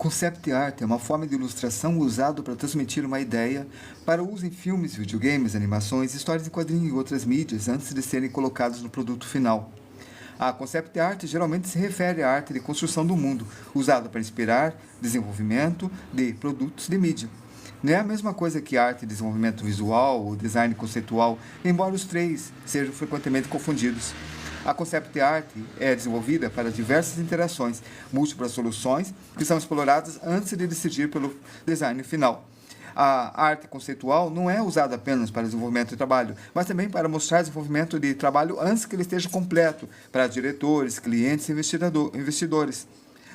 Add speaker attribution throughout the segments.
Speaker 1: Concept art é uma forma de ilustração usada para transmitir uma ideia para uso em filmes, videogames, animações, histórias em quadrinhos e outras mídias antes de serem colocados no produto final. A concept art geralmente se refere à arte de construção do mundo, usada para inspirar desenvolvimento de produtos de mídia. Não é a mesma coisa que arte de desenvolvimento visual ou design conceitual, embora os três sejam frequentemente confundidos. A concept art é desenvolvida para diversas interações, múltiplas soluções que são exploradas antes de decidir pelo design final. A arte conceitual não é usada apenas para desenvolvimento de trabalho, mas também para mostrar desenvolvimento de trabalho antes que ele esteja completo para diretores, clientes e investidores.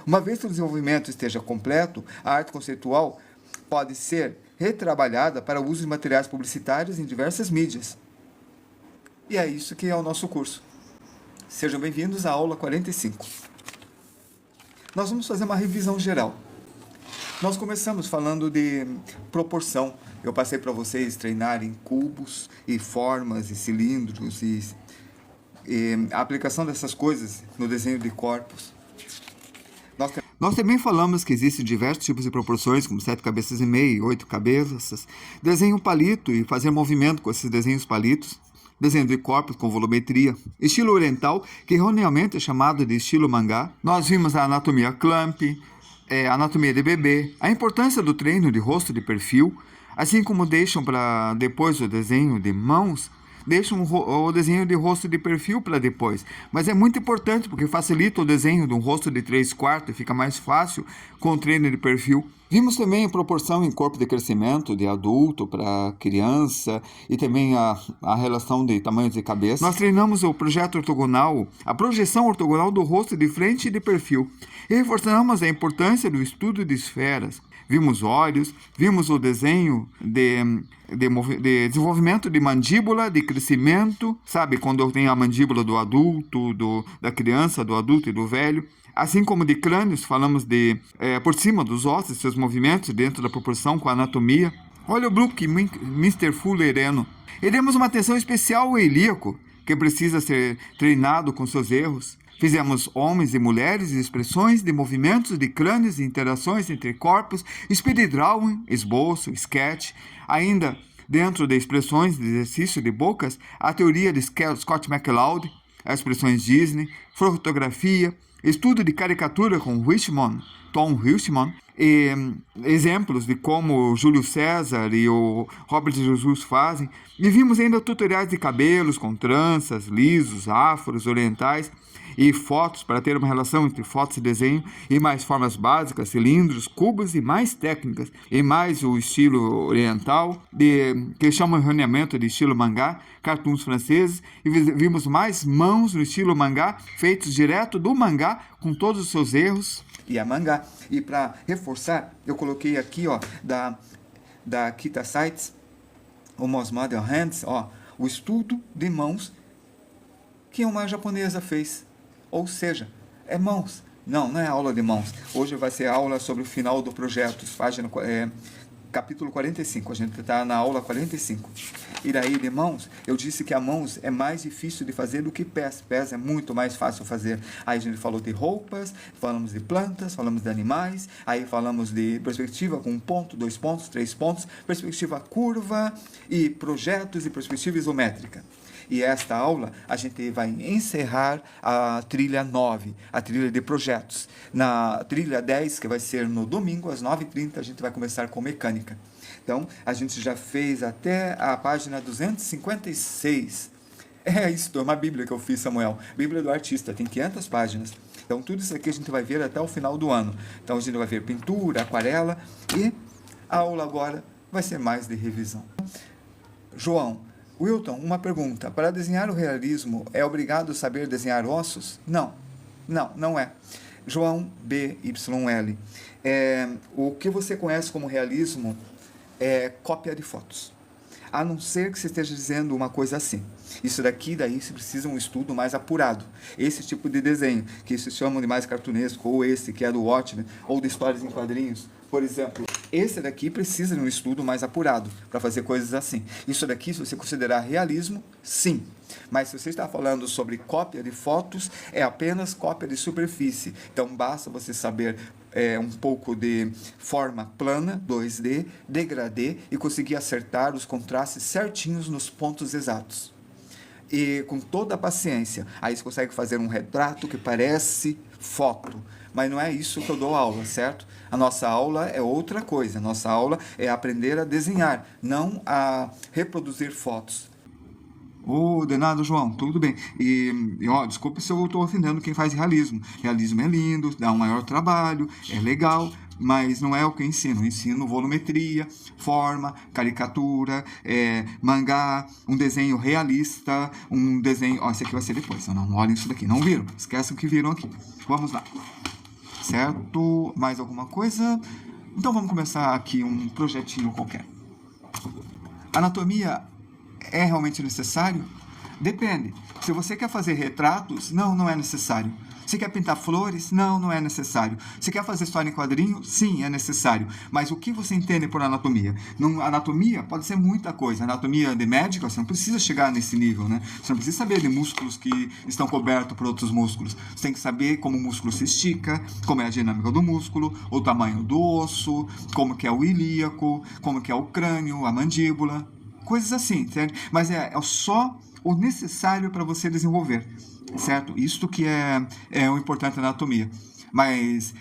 Speaker 1: Uma vez que o desenvolvimento esteja completo, a arte conceitual pode ser retrabalhada para o uso de materiais publicitários em diversas mídias. E é isso que é o nosso curso. Sejam bem-vindos à aula 45. Nós vamos fazer uma revisão geral. Nós começamos falando de proporção. Eu passei para vocês treinarem cubos e formas e cilindros e a aplicação dessas coisas no desenho de corpos. Nós também falamos que existem diversos tipos de proporções, como 7 cabeças e meia e 8 cabeças. Desenho palito e fazer movimento com esses desenhos palitos. Desenho de corpos com volumetria, estilo oriental, que erroneamente é chamado de estilo mangá. Nós vimos a anatomia clamp, a anatomia de bebê, a importância do treino de rosto de perfil, assim como deixam para depois o desenho de mãos, deixam o desenho de rosto de perfil para depois. Mas é muito importante porque facilita o desenho de um rosto de 3/4 e fica mais fácil com o treino de perfil. Vimos também a proporção em corpo de crescimento, de adulto para criança, e também a relação de tamanhos de cabeça. Nós treinamos o projeto ortogonal, a projeção ortogonal do rosto de frente e de perfil. E reforçamos a importância do estudo de esferas. Vimos olhos, vimos o desenho de desenvolvimento de mandíbula, de crescimento, sabe? Quando tem a mandíbula do adulto, da criança, do adulto e do velho. Assim como de crânios, falamos de por cima dos ossos, seus movimentos dentro da proporção com a anatomia. Olha o Brook, Mr. Fullereno. E demos uma atenção especial ao ilíaco, que precisa ser treinado com seus erros. Fizemos homens e mulheres, expressões de movimentos de crânios e interações entre corpos, speed drawing, esboço, sketch. Ainda dentro de expressões de exercício de bocas, a teoria de Scott McCloud, as expressões Disney, fotografia, estudo de caricatura com Tom Huisman, e exemplos de como o Júlio César e o Robert Jesus fazem. E vimos ainda tutoriais de cabelos com tranças, lisos, afros, orientais, e fotos para ter uma relação entre fotos e desenho, e mais formas básicas, cilindros, cubos e mais técnicas, e mais o estilo oriental, que chamam erroneamente de estilo mangá, cartoons franceses, e vimos mais mãos no estilo mangá, feitos direto do mangá, com todos os seus erros, e a mangá. E para reforçar, eu coloquei aqui da Kita Sites, o Most Modern Hands, o estudo de mãos que uma japonesa fez. Ou seja, é mãos. Não é aula de mãos. Hoje vai ser aula sobre o final do projeto, capítulo 45. A gente está na aula 45. E daí de mãos, eu disse que a mãos é mais difícil de fazer do que pés. Pés é muito mais fácil fazer. Aí a gente falou de roupas, falamos de plantas, falamos de animais, aí falamos de perspectiva com 1 ponto, 2 pontos, 3 pontos, perspectiva curva e projetos e perspectiva isométrica. E esta aula a gente vai encerrar a trilha 9, a trilha de projetos. Na trilha 10, que vai ser no domingo, às 9h30, a gente vai começar com mecânica. Então, a gente já fez até a página 256. É isso, é uma bíblia que eu fiz, Samuel. Bíblia do artista, tem 500 páginas. Então, tudo isso aqui a gente vai ver até o final do ano. Então, a gente vai ver pintura, aquarela, e a aula agora vai ser mais de revisão. João, Wilton, uma pergunta. Para desenhar o realismo, é obrigado saber desenhar ossos? Não é. João BYL. O que você conhece como realismo é cópia de fotos. A não ser que você esteja dizendo uma coisa assim. Isso daí se precisa um estudo mais apurado. Esse tipo de desenho, que se chamam de mais cartunesco, ou esse que é do Watchmen, ou de histórias em quadrinhos, por exemplo, esse daqui precisa de um estudo mais apurado para fazer coisas assim. Isso daqui, se você considerar realismo, sim. Mas se você está falando sobre cópia de fotos, é apenas cópia de superfície. Então, basta você saber um pouco de forma plana, 2D, degradê, e conseguir acertar os contrastes certinhos nos pontos exatos. E com toda a paciência, aí você consegue fazer um retrato que parece foto, mas não é isso que eu dou aula, certo? A nossa aula é outra coisa, a nossa aula é aprender a desenhar, não a reproduzir fotos. Ô, de nada, João, tudo bem. Desculpe se eu estou ofendendo quem faz realismo. Realismo é lindo, dá um maior trabalho, é legal, mas não é o que eu ensino. Eu ensino volumetria, forma, caricatura, mangá, um desenho realista, um desenho... esse aqui vai ser depois, não olhem isso daqui. Não viram? Esquecem que viram aqui. Vamos lá. Certo? Mais alguma coisa? Então vamos começar aqui um projetinho qualquer. Anatomia é realmente necessário? Depende. Se você quer fazer retratos, não é necessário. Você quer pintar flores? Não é necessário. Você quer fazer história em quadrinho? Sim, é necessário. Mas o que você entende por anatomia? Anatomia pode ser muita coisa. Anatomia de médico, você não precisa chegar nesse nível, né? Você não precisa saber de músculos que estão cobertos por outros músculos. Você tem que saber como o músculo se estica, como é a dinâmica do músculo, o tamanho do osso, como que é o ilíaco, como que é o crânio, a mandíbula, coisas assim, certo? Mas é só o necessário para você desenvolver, certo? Isto que é o importante da anatomia. Mas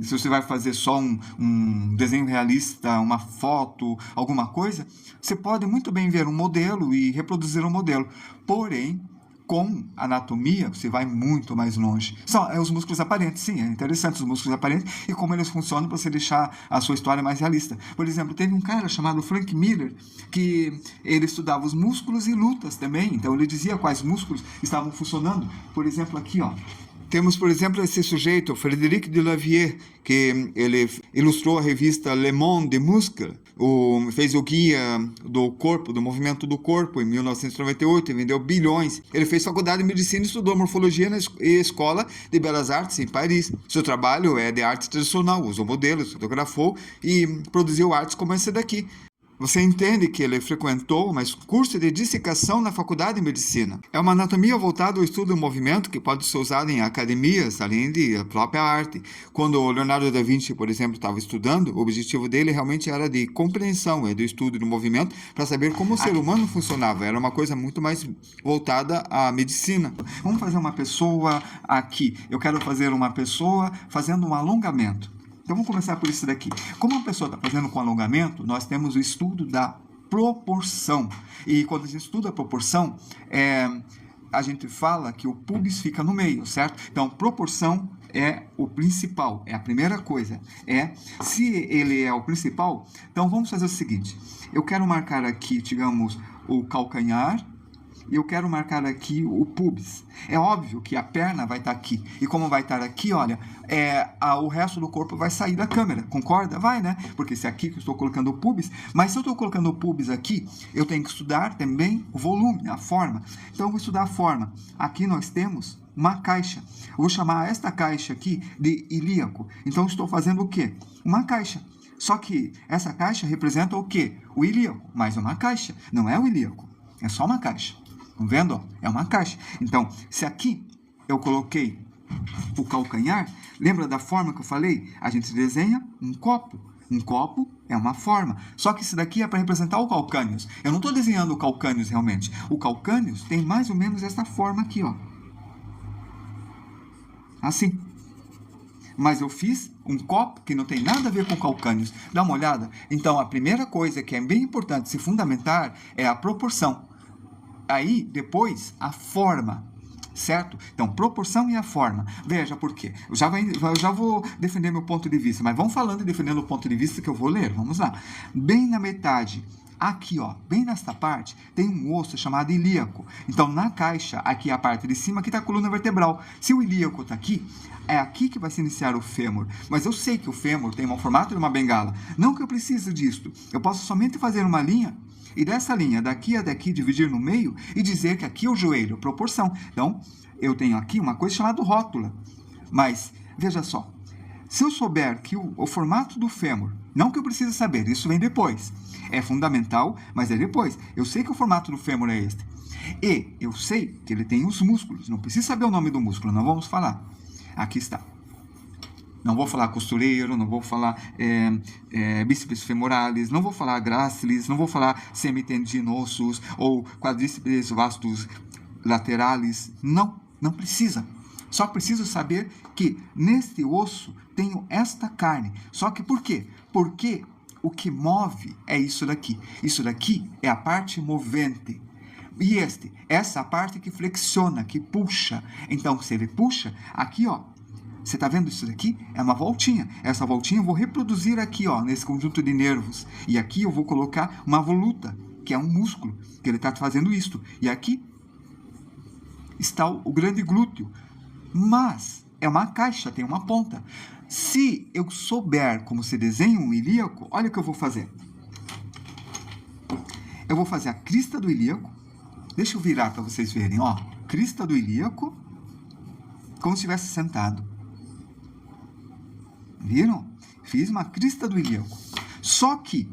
Speaker 1: se você vai fazer só um desenho realista, uma foto, alguma coisa, você pode muito bem ver um modelo e reproduzir um modelo. Porém, com anatomia, você vai muito mais longe. São os músculos aparentes, sim, é interessante os músculos aparentes e como eles funcionam para você deixar a sua história mais realista. Por exemplo, teve um cara chamado Frank Miller, que ele estudava os músculos e lutas também, então ele dizia quais músculos estavam funcionando. Por exemplo, aqui, temos, por exemplo, esse sujeito, Frédéric Delavier, que ele ilustrou a revista Le Monde des Muscles, fez o guia do corpo, do movimento do corpo, em 1998, e vendeu bilhões. Ele fez faculdade de medicina e estudou morfologia na Escola de Belas Artes, em Paris. Seu trabalho é de arte tradicional, usou modelos, fotografou e produziu artes como essa daqui. Você entende que ele frequentou um curso de dissecação na faculdade de medicina. É uma anatomia voltada ao estudo do movimento que pode ser usada em academias, além de própria arte. Quando o Leonardo da Vinci, por exemplo, estava estudando, o objetivo dele realmente era de compreensão, do estudo do movimento, para saber como o ser humano funcionava. Era uma coisa muito mais voltada à medicina. Vamos fazer uma pessoa aqui. Eu quero fazer uma pessoa fazendo um alongamento. Então vamos começar por isso daqui. Como a pessoa está fazendo com alongamento, nós temos o estudo da proporção. E quando a gente estuda a proporção, a gente fala que o pubis fica no meio, certo? Então, proporção é o principal, é a primeira coisa. Se ele é o principal, então vamos fazer o seguinte. Eu quero marcar aqui, digamos, o calcanhar, e eu quero marcar aqui o pubis. É óbvio que a perna vai estar aqui. E como vai estar aqui, olha, o resto do corpo vai sair da câmera. Concorda? Vai, né? Porque se é aqui que eu estou colocando o pubis, mas se eu estou colocando o pubis aqui, eu tenho que estudar também o volume, a forma. Então eu vou estudar a forma. Aqui nós temos uma caixa. Eu vou chamar esta caixa aqui de ilíaco. Então eu estou fazendo o quê? Uma caixa. Só que essa caixa representa o quê? O ilíaco. Mais uma caixa. Não é o ilíaco. É só uma caixa. Estão vendo? É uma caixa. Então, se aqui eu coloquei o calcanhar, lembra da forma que eu falei? A gente desenha um copo. Um copo é uma forma. Só que isso daqui é para representar o calcâneos. Eu não estou desenhando o calcâneos realmente. O calcâneos tem mais ou menos essa forma aqui, assim. Mas eu fiz um copo que não tem nada a ver com calcâneos. Dá uma olhada. Então, a primeira coisa que é bem importante se fundamentar é a proporção. Aí, depois, a forma, certo? Então, proporção e a forma. Veja por quê. Eu já vou defender meu ponto de vista, mas vamos falando e defendendo o ponto de vista que eu vou ler. Vamos lá. Bem na metade, aqui, bem nesta parte, tem um osso chamado ilíaco. Então, na caixa, aqui é a parte de cima, aqui está a coluna vertebral. Se o ilíaco está aqui, é aqui que vai se iniciar o fêmur. Mas eu sei que o fêmur tem um formato de uma bengala. Não que eu precise disso. Eu posso somente fazer uma linha e dessa linha, daqui a daqui, dividir no meio e dizer que aqui é o joelho, proporção. Então, eu tenho aqui uma coisa chamada rótula. Mas, veja só, se eu souber que o formato do fêmur, não que eu precise saber, isso vem depois. É fundamental, mas é depois. Eu sei que o formato do fêmur é este. E eu sei que ele tem os músculos. Não preciso saber o nome do músculo, não vamos falar. Aqui está. Não vou falar costureiro, não vou falar bíceps femoralis, não vou falar gracilis, não vou falar semitendinosus ou quadríceps vastus lateralis. Não, não precisa. Só preciso saber que neste osso tenho esta carne. Só que por quê? Porque o que move é isso daqui. Isso daqui é a parte movente. E essa parte que flexiona, que puxa. Então, se ele puxa, aqui, ó, você está vendo isso daqui? É uma voltinha. Essa voltinha eu vou reproduzir aqui, ó, nesse conjunto de nervos. E aqui eu vou colocar uma voluta, que é um músculo, que ele está fazendo isto. E aqui está o grande glúteo. Mas é uma caixa, tem uma ponta. Se eu souber como se desenha um ilíaco, olha o que eu vou fazer. Eu vou fazer a crista do ilíaco. Deixa eu virar para vocês verem, ó. Crista do ilíaco, como se estivesse sentado. Viram? Fiz uma crista do ilíaco. Só que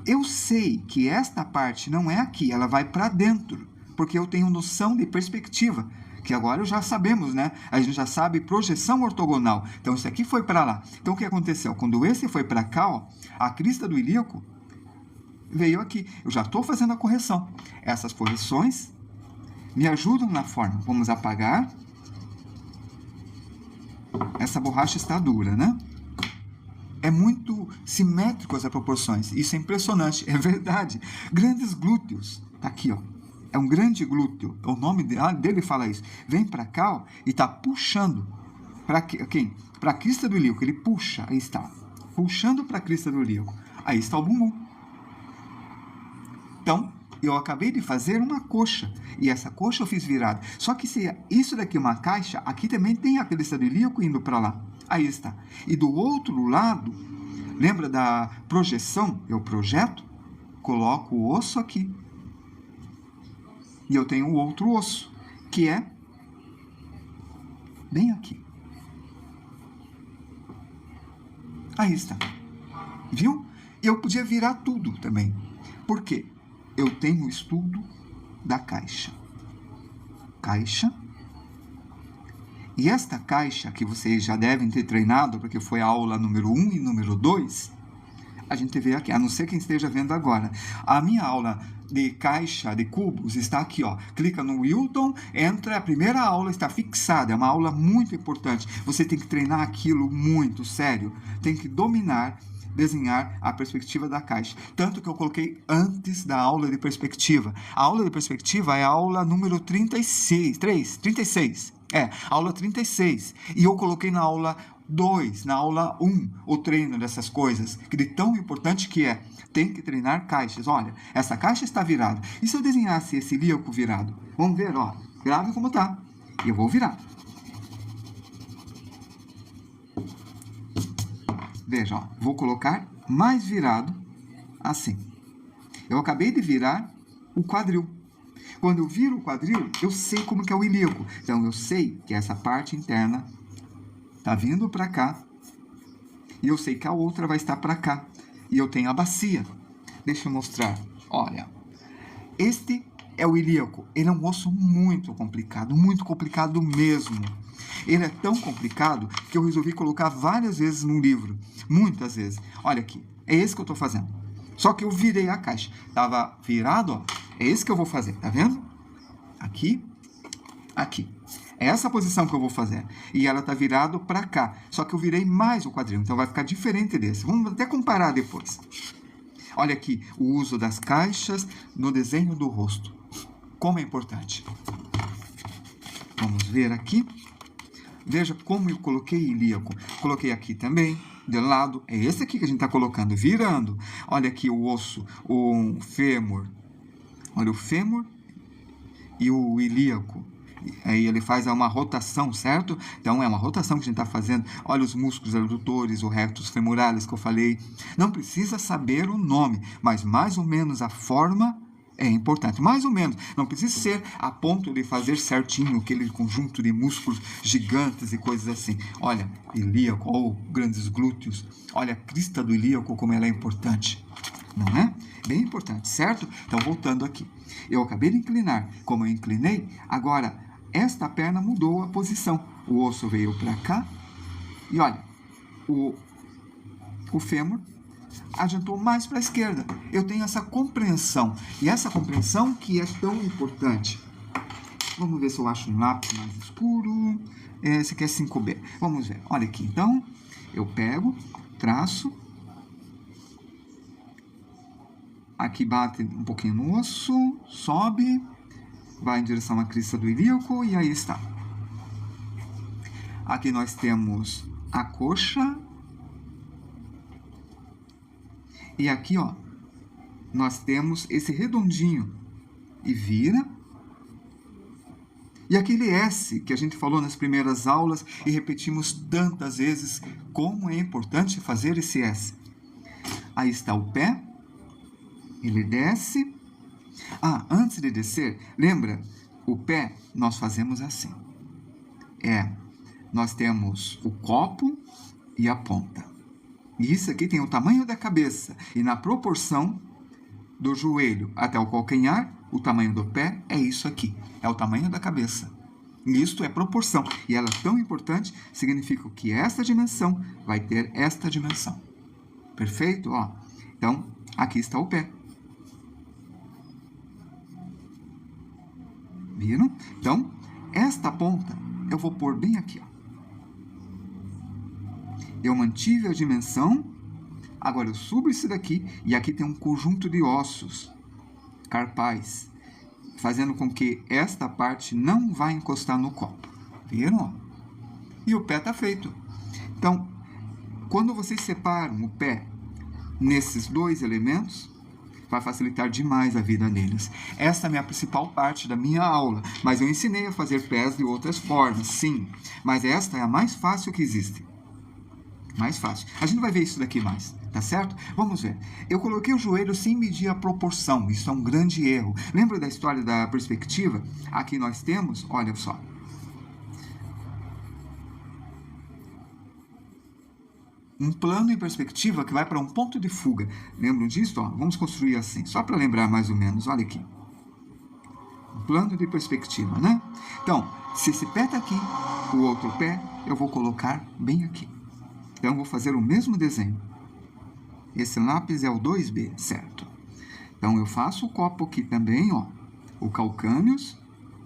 Speaker 1: eu sei que esta parte não é aqui, ela vai para dentro, porque eu tenho noção de perspectiva, que agora já sabemos, né? A gente já sabe projeção ortogonal. Então, isso aqui foi para lá. Então, o que aconteceu? Quando esse foi para cá, ó, a crista do ilíaco veio aqui. Eu já estou fazendo a correção. Essas correções me ajudam na forma. Vamos apagar. Essa borracha está dura, né? É muito simétrico as proporções. Isso é impressionante. É verdade. Grandes glúteos. Tá aqui, ó. É um grande glúteo. O nome dele fala isso. Vem para cá, ó, e está puxando. Para quem? Para a crista do ilíaco. Ele puxa. Aí está. Puxando para a crista do ilíaco. Aí está o bumbum. Então, eu acabei de fazer uma coxa. E essa coxa eu fiz virada. Só que se isso daqui é uma caixa, aqui também tem a crista do ilíaco indo para lá. Aí está. E do outro lado, lembra da projeção? Eu projeto, coloco o osso aqui. E eu tenho o outro osso, que é bem aqui. Aí está. Viu? Eu podia virar tudo também. Por quê? Eu tenho o estudo da caixa. Caixa. E esta caixa, que vocês já devem ter treinado, porque foi a aula número 1 e número 2, a gente vê aqui, a não ser quem esteja vendo agora. A minha aula de caixa de cubos está aqui, ó. Clica no Wilton, entra, a primeira aula está fixada, é uma aula muito importante. Você tem que treinar aquilo muito, sério. Tem que dominar, desenhar a perspectiva da caixa. Tanto que eu coloquei antes da aula de perspectiva. A aula de perspectiva é a aula número 36. Aula 36. E eu coloquei na aula 2, na aula 1, o treino dessas coisas, que de tão importante que é. Tem que treinar caixas. Olha, essa caixa está virada. E se eu desenhasse esse ilíaco virado? Vamos ver, ó. Grave como tá. E eu vou virar. Veja, ó. Vou colocar mais virado, assim. Eu acabei de virar o quadril. Quando eu viro o quadril, eu sei como que é o ilíaco. Então, eu sei que essa parte interna está vindo para cá. E eu sei que a outra vai estar para cá. E eu tenho a bacia. Deixa eu mostrar. Olha, este é o ilíaco. Ele é um osso muito complicado mesmo. Ele é tão complicado que eu resolvi colocar várias vezes no livro. Muitas vezes. Olha aqui, é esse que eu estou fazendo. Só que eu virei a caixa. Estava virado, ó. É esse que eu vou fazer, tá vendo? Aqui, aqui. É essa posição que eu vou fazer. E ela está virado para cá. Só que eu virei mais o quadril, então vai ficar diferente desse. Vamos até comparar depois. Olha aqui, o uso das caixas no desenho do rosto. Como é importante. Vamos ver aqui. Veja como eu coloquei ilíaco. Coloquei aqui também, de lado. É esse aqui que a gente está colocando, virando. Olha aqui o osso, o fêmur. Olha o fêmur e o ilíaco. Aí ele faz uma rotação, certo? Então é uma rotação que a gente está fazendo. Olha os músculos adutores, o rectus femoralis que eu falei. Não precisa saber o nome, mas mais ou menos a forma é importante. Mais ou menos. Não precisa ser a ponto de fazer certinho aquele conjunto de músculos gigantes e coisas assim. Olha, ilíaco, ou grandes glúteos. Olha a crista do ilíaco, como ela é importante. Não é? Bem importante, certo? Então, voltando aqui. Eu acabei de inclinar. Como eu inclinei, agora esta perna mudou a posição. O osso veio para cá. E olha, o fêmur adiantou mais para a esquerda. Eu tenho essa compreensão. E essa compreensão que é tão importante. Vamos ver se eu acho um lápis mais escuro. Esse aqui é 5B. Vamos ver. Olha aqui. Então, eu pego, traço. Aqui bate um pouquinho no osso, sobe, vai em direção à crista do ilíaco e aí está. Aqui nós temos a coxa. E aqui, ó, nós temos esse redondinho e vira. E aquele S que a gente falou nas primeiras aulas e repetimos tantas vezes, como é importante fazer esse S. Aí está o pé. Ele desce. Antes de descer, lembra? O pé nós fazemos assim. Nós temos o copo e a ponta. E isso aqui tem o tamanho da cabeça. E na proporção do joelho até o calcanhar, o tamanho do pé é isso aqui. É o tamanho da cabeça. E isto é proporção. E ela é tão importante, significa que esta dimensão vai ter esta dimensão. Perfeito? Ó. Então, aqui está o pé. Viram? Então, esta ponta eu vou pôr bem aqui. Ó. Eu mantive a dimensão, agora eu subo isso daqui, e aqui tem um conjunto de ossos carpais, fazendo com que esta parte não vá encostar no copo. Viram? E o pé está feito. Então, quando vocês separam o pé nesses dois elementos, vai facilitar demais a vida deles. Esta é a minha principal parte da minha aula, mas eu ensinei a fazer pés de outras formas, sim. Mas esta é a mais fácil que existe. Mais fácil. A gente vai ver isso daqui mais, tá certo? Vamos ver. Eu coloquei o joelho sem medir a proporção, isso é um grande erro. Lembra da história da perspectiva? Aqui nós temos, olha só. Um plano em perspectiva que vai para um ponto de fuga. Lembram disso? Ó, vamos construir assim, só para lembrar mais ou menos. Olha aqui. Um plano de perspectiva, né? Então, se esse pé está aqui, o outro pé eu vou colocar bem aqui. Então, eu vou fazer o mesmo desenho. Esse lápis é o 2B, certo? Então, eu faço o copo aqui também, ó. O calcâneos,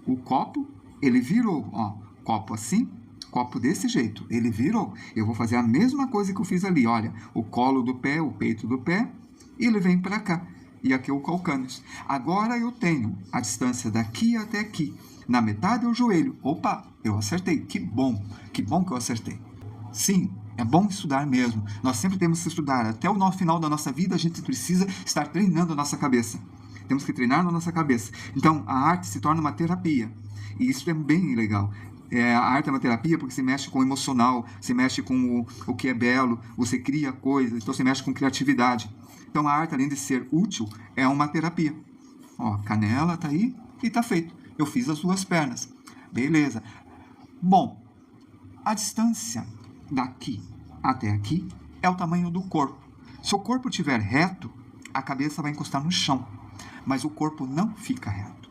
Speaker 1: o copo, ele virou, ó. Copo assim. Copo desse jeito, ele virou. Eu vou fazer a mesma coisa que eu fiz ali, olha, o colo do pé, o peito do pé, e ele vem para cá. E aqui o calcâneos. Agora eu tenho a distância daqui até aqui. Na metade é o joelho. Opa, eu acertei. Que bom que eu acertei. Sim, é bom estudar mesmo. Nós sempre temos que estudar. Até o final da nossa vida, a gente precisa estar treinando a nossa cabeça. Temos que treinar na nossa cabeça. Então, a arte se torna uma terapia. E isso é bem legal. A arte é uma terapia porque você mexe com o emocional, você mexe com o que é belo, você cria coisas, então você mexe com criatividade. Então a arte, além de ser útil, é uma terapia. Ó, canela tá aí e tá feito. Eu fiz as duas pernas. Beleza. Bom, a distância daqui até aqui é o tamanho do corpo. Se o corpo estiver reto, a cabeça vai encostar no chão, mas o corpo não fica reto.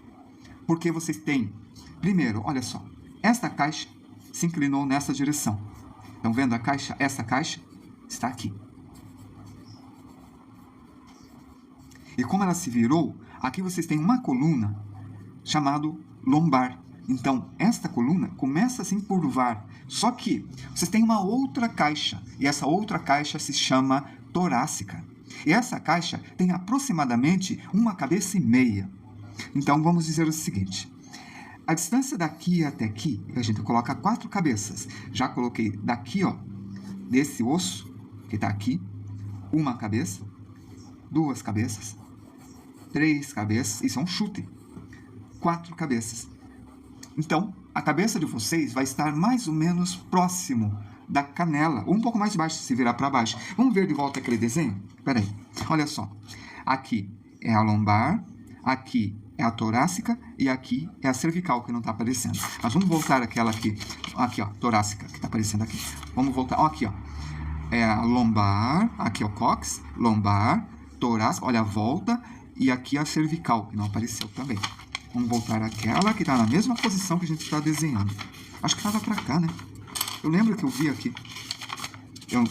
Speaker 1: Porque vocês têm, primeiro, olha só, esta caixa se inclinou nessa direção. Estão vendo a caixa? Essa caixa está aqui. E como ela se virou, aqui vocês têm uma coluna chamada lombar. Então, esta coluna começa a se encurvar. Só que vocês têm uma outra caixa. E essa outra caixa se chama torácica. E essa caixa tem aproximadamente uma cabeça e meia. Então, vamos dizer o seguinte. A distância daqui até aqui, a gente coloca 4 cabeças. Já coloquei daqui, ó, desse osso que está aqui, uma cabeça, 2 cabeças, 3 cabeças, isso é um chute, 4 cabeças. Então, a cabeça de vocês vai estar mais ou menos próximo da canela, ou um pouco mais baixo, se virar para baixo. Vamos ver de volta aquele desenho? Espera aí, olha só. Aqui é a lombar, aqui é a torácica e aqui é a cervical, que não está aparecendo. Mas vamos voltar àquela aqui, ó, torácica, que está aparecendo aqui. Vamos voltar, ó, aqui, ó. É a lombar, aqui é o cóccix, lombar, torácica, olha a volta, e aqui a cervical, que não apareceu também. Vamos voltar àquela que está na mesma posição que a gente está desenhando. Acho que estava para cá, né? Eu lembro que eu vi aqui.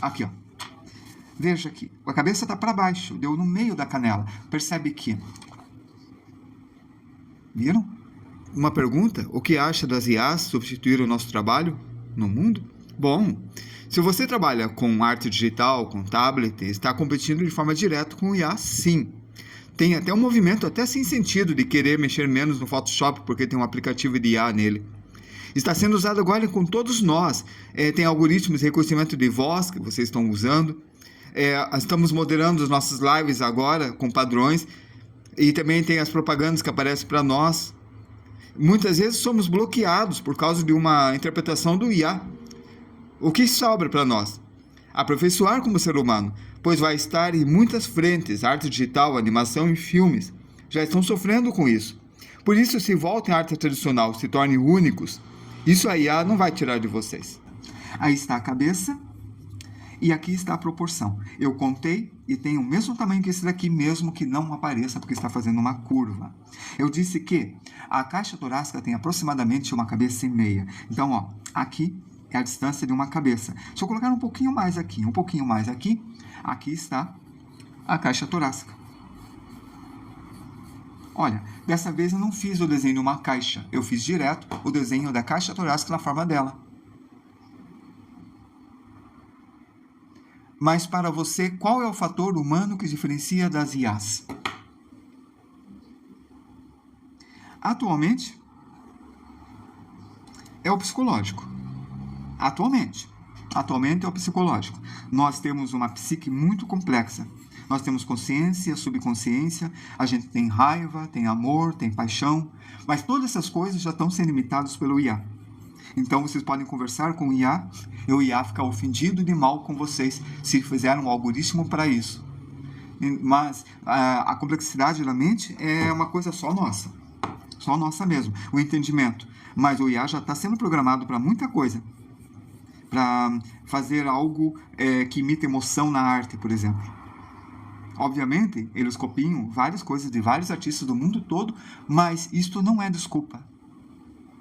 Speaker 1: Aqui, ó. Veja aqui, a cabeça está para baixo, deu no meio da canela. Percebe que... Viram? Uma pergunta, o que acha das IAs substituir o nosso trabalho no mundo? Bom, se você trabalha com arte digital, com tablet, está competindo de forma direta com o IA, sim. Tem até um movimento até sem sentido de querer mexer menos no Photoshop porque tem um aplicativo de IA nele. Está sendo usado agora com todos nós. Tem algoritmos de reconhecimento de voz que vocês estão usando. Estamos moderando as nossas lives agora com padrões. E também tem as propagandas que aparecem para nós. Muitas vezes somos bloqueados por causa de uma interpretação do IA. O que sobra para nós? Aperfeiçoar como ser humano, pois vai estar em muitas frentes, arte digital, animação e filmes. Já estão sofrendo com isso. Por isso, se voltem à arte tradicional, se tornem únicos, isso a IA não vai tirar de vocês. Aí está a cabeça e aqui está a proporção. Eu contei e tem o mesmo tamanho que esse daqui, mesmo que não apareça, porque está fazendo uma curva. Eu disse que a caixa torácica tem aproximadamente uma cabeça e meia. Então, ó, aqui é a distância de uma cabeça. Se eu colocar um pouquinho mais aqui, aqui está a caixa torácica. Olha, dessa vez eu não fiz o desenho de uma caixa, eu fiz direto o desenho da caixa torácica na forma dela. Mas para você, qual é o fator humano que diferencia das IAs? Atualmente, é o psicológico. Atualmente é o psicológico. Nós temos uma psique muito complexa. Nós temos consciência, subconsciência, a gente tem raiva, tem amor, tem paixão, mas todas essas coisas já estão sendo limitadas pelo IA. Então vocês podem conversar com o IA e o IA ficar ofendido de mal com vocês se fizeram um algoritmo para isso. Mas a complexidade da mente é uma coisa só nossa mesmo, o entendimento. Mas o IA já está sendo programado para muita coisa. Para fazer algo que imita emoção na arte, por exemplo. Obviamente, eles copiam várias coisas de vários artistas do mundo todo, mas isto não é desculpa.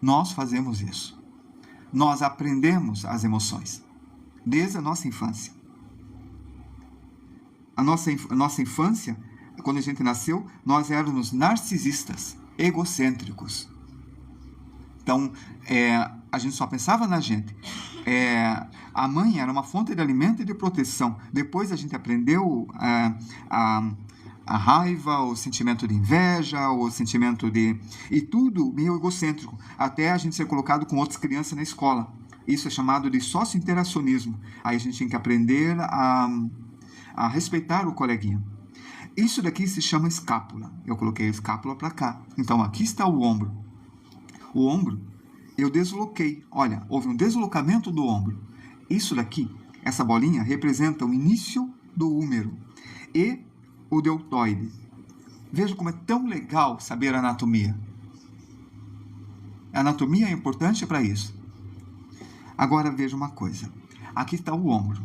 Speaker 1: Nós fazemos isso. Nós aprendemos as emoções, desde a nossa infância. A nossa infância, quando a gente nasceu, nós éramos narcisistas, egocêntricos. Então, a gente só pensava na gente. A mãe era uma fonte de alimento e de proteção. Depois a gente aprendeu a raiva, o sentimento de inveja, o sentimento de... E tudo meio egocêntrico, até a gente ser colocado com outras crianças na escola. Isso é chamado de socio-interacionismo. Aí a gente tem que aprender a respeitar o coleguinha. Isso daqui se chama escápula. Eu coloquei a escápula para cá. Então aqui está o ombro. O ombro, eu desloquei. Olha, houve um deslocamento do ombro. Isso daqui, essa bolinha, representa o início do húmero e o deltoide. Veja como é tão legal saber a anatomia. A anatomia é importante para isso. Agora veja uma coisa. Aqui está o ombro.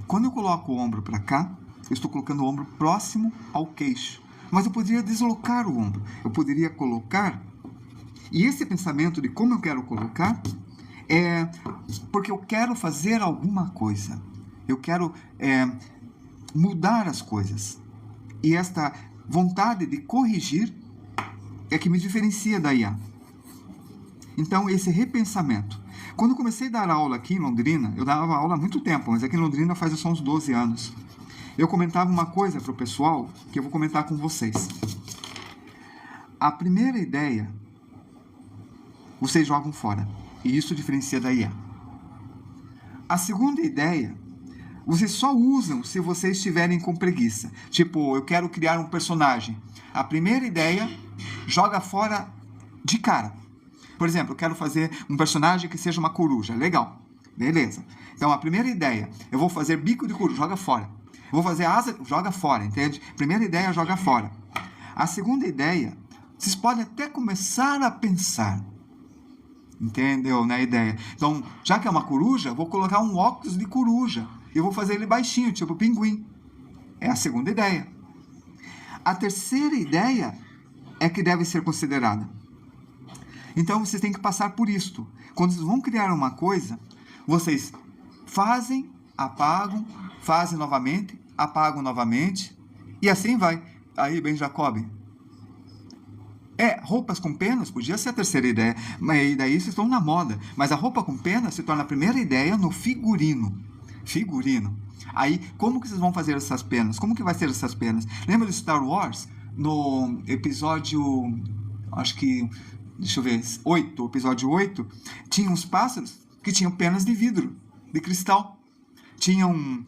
Speaker 1: Quando eu coloco o ombro para cá, eu estou colocando o ombro próximo ao queixo. Mas eu poderia deslocar o ombro. Eu poderia colocar... E esse pensamento de como eu quero colocar é porque eu quero fazer alguma coisa. Eu quero mudar as coisas. E esta vontade de corrigir é que me diferencia da IA. Então, esse repensamento. Quando eu comecei a dar aula aqui em Londrina, eu dava aula há muito tempo, mas aqui em Londrina faz só uns 12 anos. Eu comentava uma coisa para o pessoal que eu vou comentar com vocês. A primeira ideia... vocês jogam fora. E isso diferencia da IA. A segunda ideia, vocês só usam se vocês estiverem com preguiça. Tipo, eu quero criar um personagem. A primeira ideia, joga fora de cara. Por exemplo, eu quero fazer um personagem que seja uma coruja. Legal. Beleza. Então, a primeira ideia, eu vou fazer bico de coruja, joga fora. Eu vou fazer asa, joga fora, entende? Primeira ideia, joga fora. A segunda ideia, vocês podem até começar a pensar. Entendeu, né, a ideia? Então, já que é uma coruja, vou colocar um óculos de coruja. Eu vou fazer ele baixinho, tipo pinguim. É a segunda ideia. A terceira ideia é que deve ser considerada. Então, vocês têm que passar por isto. Quando vocês vão criar uma coisa, vocês Fazem, apagam, fazem novamente, apagam novamente, e assim vai. Aí, Ben Jacob. Roupas com penas podia ser a terceira ideia, mas daí vocês estão na moda. Mas a roupa com penas se torna a primeira ideia no figurino. Figurino. Aí, como que vocês vão fazer essas penas? Como que vai ser essas penas? Lembra do Star Wars? No episódio, acho que, deixa eu ver, 8, episódio 8, tinha uns pássaros que tinham penas de vidro, de cristal. Tinham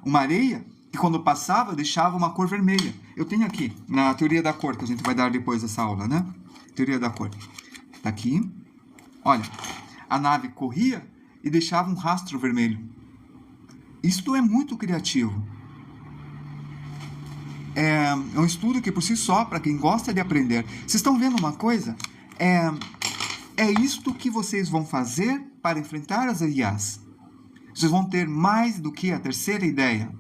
Speaker 1: uma areia que quando passava deixava uma cor vermelha. Eu tenho aqui, na teoria da cor, que a gente vai dar depois dessa aula, né? Teoria da cor. Tá aqui. Olha, a nave corria e deixava um rastro vermelho. Isto é muito criativo. É um estudo que por si só, para quem gosta de aprender. Vocês estão vendo uma coisa? É isto que vocês vão fazer para enfrentar as IAs. Vocês vão ter mais do que a terceira ideia.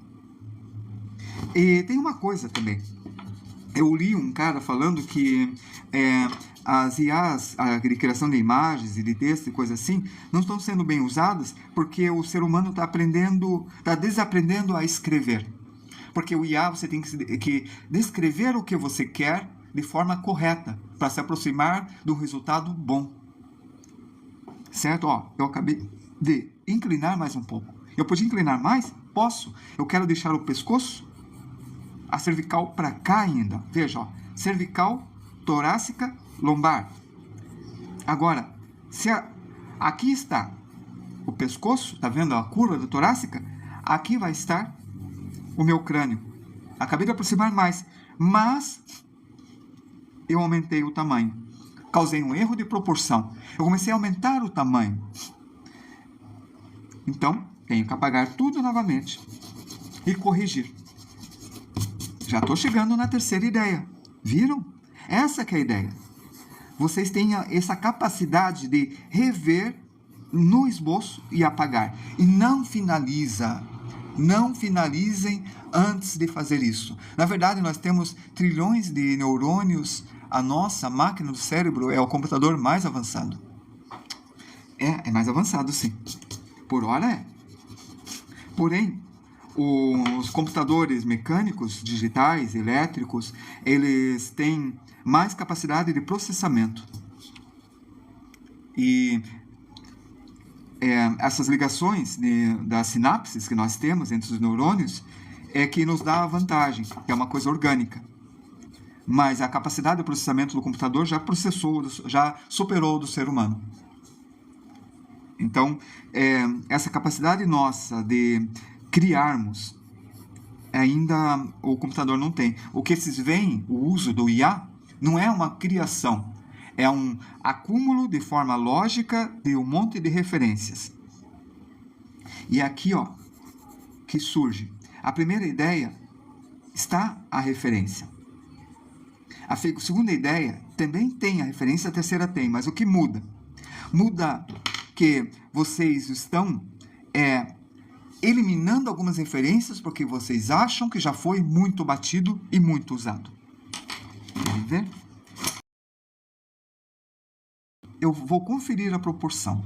Speaker 1: E tem uma coisa também. Eu li um cara falando que as IAs, a criação de imagens e de texto e coisas assim, não estão sendo bem usadas porque o ser humano está desaprendendo a escrever. Porque o IA você tem que descrever o que você quer de forma correta para se aproximar de um resultado bom. Certo? Ó, eu acabei de inclinar mais um pouco. Eu podia inclinar mais? Posso. Eu quero deixar o pescoço, a cervical para cá ainda. Veja, ó, cervical, torácica, lombar. Agora, aqui está o pescoço, tá vendo a curva da torácica? Aqui vai estar o meu crânio. Acabei de aproximar mais, mas eu aumentei o tamanho. Causei um erro de proporção. Eu comecei a aumentar o tamanho. Então, tenho que apagar tudo novamente e corrigir. Já estou chegando na terceira ideia. Viram? Essa que é a ideia. Vocês têm essa capacidade de rever no esboço e apagar. E não finaliza. Não finalizem antes de fazer isso. Na verdade, nós temos trilhões de neurônios. A nossa máquina do cérebro é o computador mais avançado. É mais avançado, sim. Por hora é. Porém, os computadores mecânicos, digitais, elétricos, eles têm mais capacidade de processamento. E essas ligações das sinapses que nós temos entre os neurônios é que nos dá a vantagem, que é uma coisa orgânica. Mas a capacidade de processamento do computador já superou do ser humano. Então, essa capacidade nossa de criarmos, ainda o computador não tem. O que vocês veem, o uso do IA, não é uma criação, é um acúmulo de forma lógica de um monte de referências. E aqui, ó, que surge. A primeira ideia está a referência. A segunda ideia também tem a referência, a terceira tem, mas o que muda? Muda que vocês estão eliminando algumas referências porque vocês acham que já foi muito batido e muito usado. Querem ver? Eu vou conferir a proporção.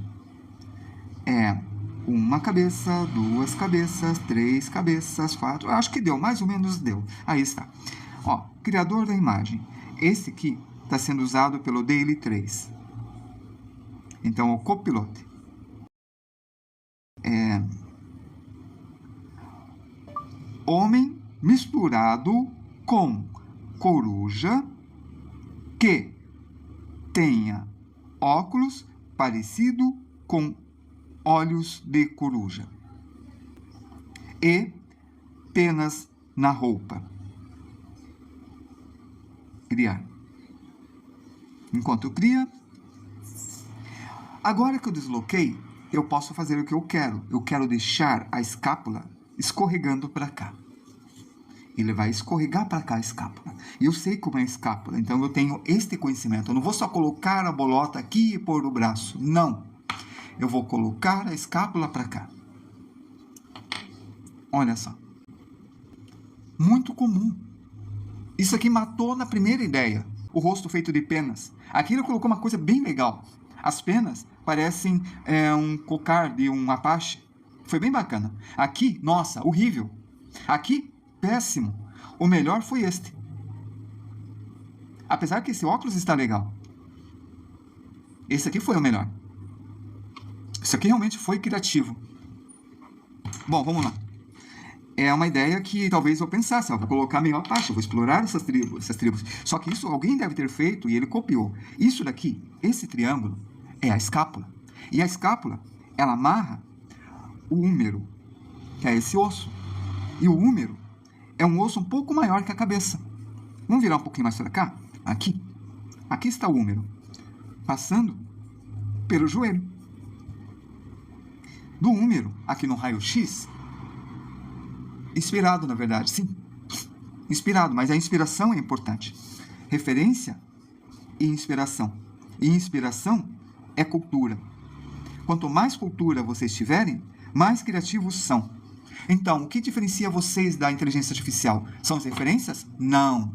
Speaker 1: Uma cabeça, duas cabeças, três cabeças, quatro. Acho que deu, mais ou menos deu. Aí está. Ó, criador da imagem. Esse aqui está sendo usado pelo Daily 3. Então, o copilote. Homem misturado com coruja que tenha óculos parecido com olhos de coruja e penas na roupa. Criar. Enquanto cria, agora que eu desloquei, eu posso fazer o que eu quero. Eu quero deixar a escápula escorregando para cá. Ele vai escorregar para cá a escápula. E eu sei como é a escápula, então eu tenho este conhecimento. Eu não vou só colocar a bolota aqui e pôr o braço. Não. Eu vou colocar a escápula para cá. Olha só. Muito comum. Isso aqui matou na primeira ideia. O rosto feito de penas. Aqui ele colocou uma coisa bem legal. As penas parecem um cocar de um Apache. Foi bem bacana. Aqui, nossa, horrível. Aqui, péssimo. O melhor foi este. Apesar que esse óculos está legal. Esse aqui foi o melhor. Isso aqui realmente foi criativo. Bom, vamos lá. É uma ideia que talvez eu pensasse, vou colocar meio abaixo, vou explorar essas tribos. Só que isso alguém deve ter feito e ele copiou. Isso daqui, esse triângulo, é a escápula. E a escápula, ela amarra o húmero, que é esse osso. E o húmero é um osso um pouco maior que a cabeça. Vamos virar um pouquinho mais para cá? Aqui. Aqui está o húmero, passando pelo joelho. Do húmero, aqui no raio-x, inspirado, na verdade, sim. Inspirado, mas a inspiração é importante. Referência e inspiração. E inspiração é cultura. Quanto mais cultura vocês tiverem, mais criativos são. Então, o que diferencia vocês da inteligência artificial? São as referências? Não.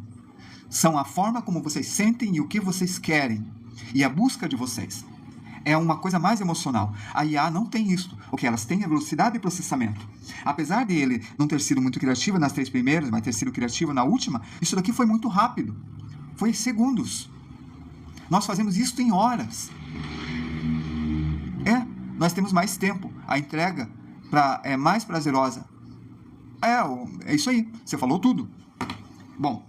Speaker 1: São a forma como vocês sentem e o que vocês querem. E a busca de vocês. É uma coisa mais emocional. A IA não tem isso. O que elas têm é velocidade de processamento. Apesar de ele não ter sido muito criativo nas 3 primeiras, mas ter sido criativo na última, isso daqui foi muito rápido. Foi em segundos. Nós fazemos isso em horas. Nós temos mais tempo. A entrega é mais prazerosa. É isso aí. Você falou tudo. Bom,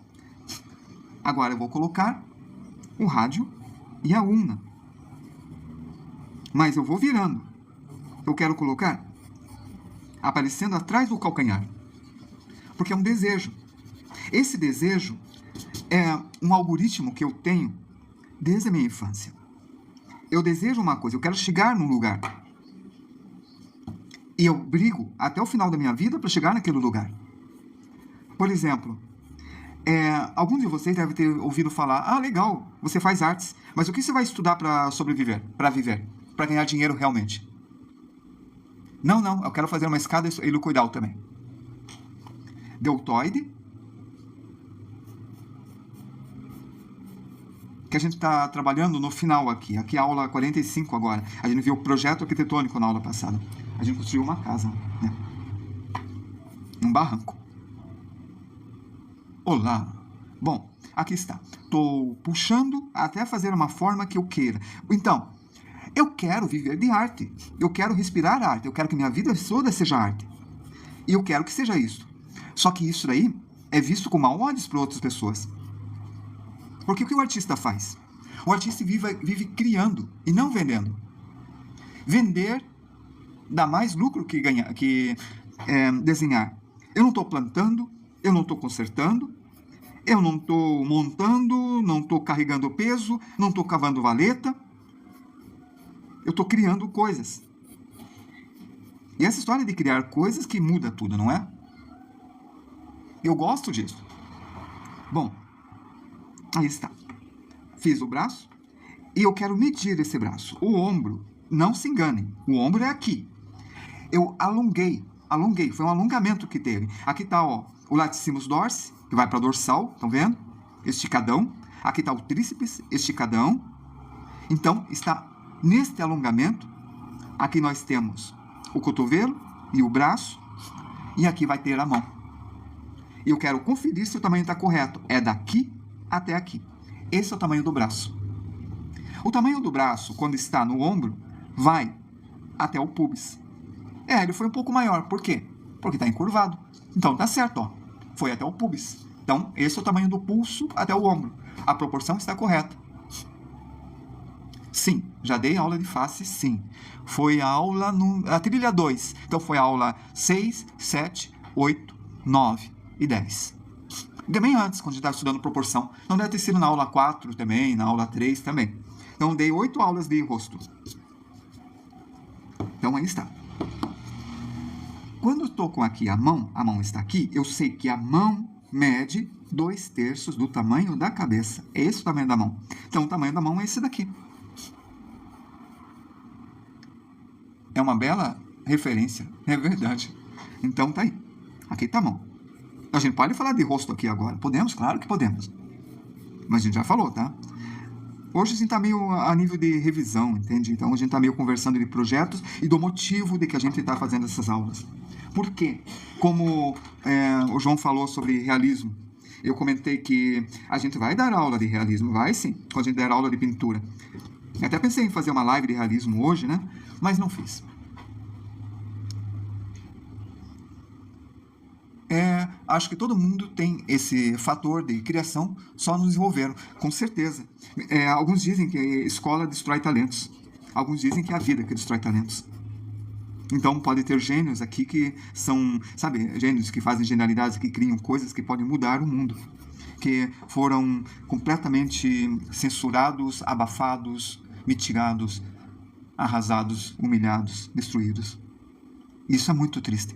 Speaker 1: agora eu vou colocar o rádio e a urna. Mas eu vou virando. Eu quero colocar aparecendo atrás do calcanhar. Porque é um desejo. Esse desejo é um algoritmo que eu tenho desde a minha infância. Eu desejo uma coisa, eu quero chegar num lugar. E eu brigo até o final da minha vida para chegar naquele lugar. Por exemplo, alguns de vocês devem ter ouvido falar, legal, você faz artes, mas o que você vai estudar para sobreviver, para viver, para ganhar dinheiro realmente? Não, eu quero fazer uma escada helicoidal também. Deltoide, que a gente está trabalhando no final aqui. Aqui é a aula 45 agora. A gente viu o projeto arquitetônico na aula passada. A gente construiu uma casa, né? Um barranco. Olá. Bom, aqui está. Estou puxando até fazer uma forma que eu queira. Então, eu quero viver de arte. Eu quero respirar arte. Eu quero que minha vida toda seja arte. E eu quero que seja isso. Só que isso daí é visto com mal olhos por outras pessoas. Porque o que o artista faz? O artista vive criando e não vendendo. Vender dá mais lucro que desenhar. Eu não estou plantando, eu não estou consertando, eu não estou montando, não estou carregando peso, não estou cavando valeta. Eu estou criando coisas. E essa história de criar coisas que muda tudo, não é? Eu gosto disso. Bom, aí está. Fiz o braço e eu quero medir esse braço. O ombro, não se enganem, o ombro é aqui. Eu alonguei, foi um alongamento que teve. Aqui está o latissimus dorsi, que vai para dorsal, estão vendo? Esticadão. Aqui está o tríceps, esticadão. Então, está neste alongamento. Aqui nós temos o cotovelo e o braço. E aqui vai ter a mão. E eu quero conferir se o tamanho está correto. É daqui até aqui. Esse é o tamanho do braço. O tamanho do braço, quando está no ombro, vai até o pubis. Ele foi um pouco maior. Por quê? Porque está encurvado. Então tá certo, ó. Foi até o pubis. Então, esse é o tamanho do pulso até o ombro. A proporção está correta. Sim, já dei aula de face, sim. Foi a aula, a trilha 2. Então foi a aula 6, 7, 8, 9 e 10. Também antes, quando a gente estava estudando proporção. Não deve ter sido na aula 4 também, na aula 3 também. Então, dei 8 aulas de rosto. Então, aí está. Quando eu estou com aqui a mão está aqui, eu sei que a mão mede 2/3 do tamanho da cabeça. É esse o tamanho da mão. Então, o tamanho da mão é esse daqui. É uma bela referência. É verdade. Então, tá aí. Aqui está a mão. A gente pode falar de rosto aqui agora. Podemos? Claro que podemos. Mas a gente já falou, tá? Hoje a gente está meio a nível de revisão, entende? Então a gente está meio conversando de projetos e do motivo de que a gente está fazendo essas aulas. Por quê? Como o João falou sobre realismo, eu comentei que a gente vai dar aula de realismo, vai sim, quando a gente der aula de pintura. Até pensei em fazer uma live de realismo hoje, né? Mas não fiz. Acho que todo mundo tem esse fator de criação, só nos desenvolveram, com certeza. Alguns dizem que a escola destrói talentos, alguns dizem que é a vida que destrói talentos. Então pode ter gênios aqui que são, sabe, gênios que fazem genialidades, que criam coisas que podem mudar o mundo, que foram completamente censurados, abafados, mitigados, arrasados, humilhados, destruídos. Isso é muito triste.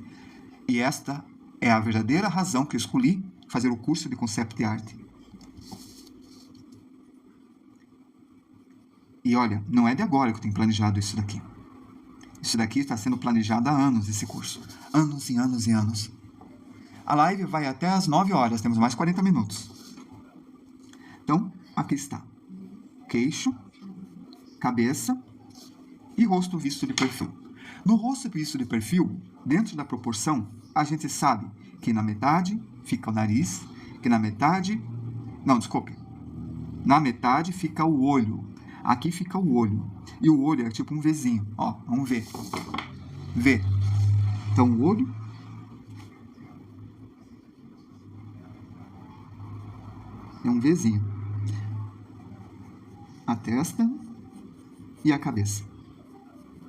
Speaker 1: E esta é a verdadeira razão que eu escolhi fazer o curso de Concept Art. E olha, não é de agora que eu tenho planejado isso daqui. Isso daqui está sendo planejado há anos, esse curso. Anos e anos e anos. A live vai até às 9 horas, temos mais 40 minutos. Então, aqui está. Queixo, cabeça e rosto visto de perfil. No rosto visto de perfil, dentro da proporção, a gente sabe que na metade fica o nariz, que na metade... Não, desculpe. Na metade fica o olho. Aqui fica o olho. E o olho é tipo um Vzinho. Ó, um V. V. Então, o olho... é um Vzinho. A testa e a cabeça.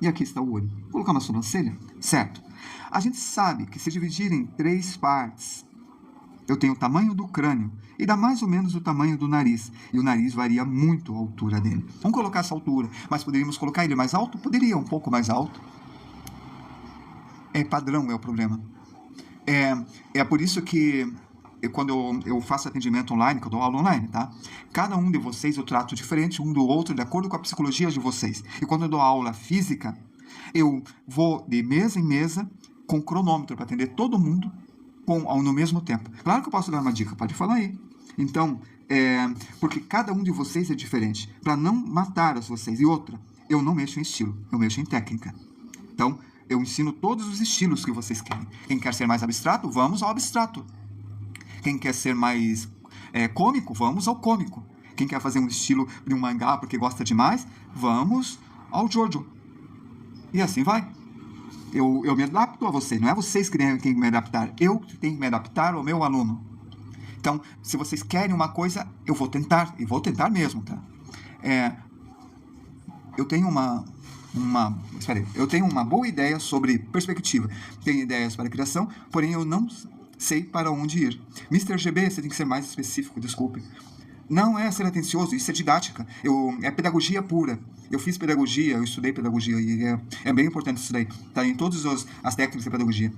Speaker 1: E aqui está o olho. Vou colocar uma sobrancelha? Certo. A gente sabe que se dividir em 3 partes, eu tenho o tamanho do crânio e dá mais ou menos o tamanho do nariz. E o nariz varia muito a altura dele. Vamos colocar essa altura, mas poderíamos colocar ele mais alto? Poderia, um pouco mais alto. Padrão é o problema. É por isso que quando eu faço atendimento online, que eu dou aula online, tá? Cada um de vocês eu trato diferente um do outro, de acordo com a psicologia de vocês. E quando eu dou aula física, eu vou de mesa em mesa, com cronômetro para atender todo mundo no mesmo tempo. Claro que eu posso dar uma dica, pode falar aí. Então, porque cada um de vocês é diferente, para não matar as vocês. E outra, eu não mexo em estilo, eu mexo em técnica. Então, eu ensino todos os estilos que vocês querem. Quem quer ser mais abstrato, vamos ao abstrato. Quem quer ser mais cômico, vamos ao cômico. Quem quer fazer um estilo de um mangá porque gosta demais, vamos ao Jojo. E assim vai. Eu me adapto a vocês, não é vocês que têm que me adaptar. Eu tenho que me adaptar ao meu aluno. Então, se vocês querem uma coisa, eu vou tentar, e vou tentar mesmo, tá? Eu tenho eu tenho uma boa ideia sobre perspectiva. Tenho ideias para criação, porém eu não sei para onde ir. Mr. GB, você tem que ser mais específico, desculpe. Não é ser atencioso, isso é didática. É pedagogia pura. Eu fiz pedagogia, eu estudei pedagogia, e é bem importante isso daí. Está em todas as técnicas de pedagogia.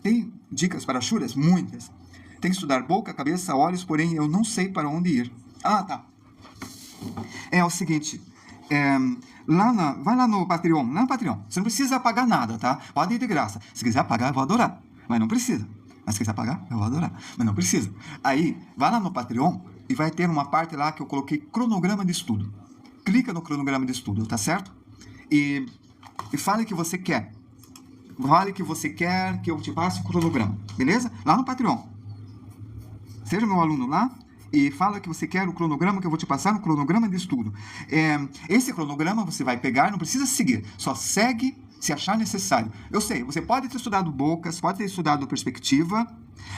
Speaker 1: Tem dicas para churas? Muitas. Tem que estudar boca, cabeça, olhos, porém eu não sei para onde ir. Ah, tá. É o seguinte, vai lá no Patreon, você não precisa pagar nada, tá? Pode ir de graça. Se quiser pagar, eu vou adorar, mas não precisa. Mas se quiser pagar, eu vou adorar, mas não precisa. Aí, vai lá no Patreon e vai ter uma parte lá que eu coloquei cronograma de estudo. Clica no cronograma de estudo, tá certo? E fale que você quer. Fale que você quer que eu te passe o cronograma, beleza? Lá no Patreon. Seja meu aluno lá e fala que você quer o cronograma que eu vou te passar no cronograma de estudo. Esse cronograma você vai pegar, não precisa seguir, só segue se achar necessário. Eu sei, você pode ter estudado bocas, pode ter estudado perspectiva,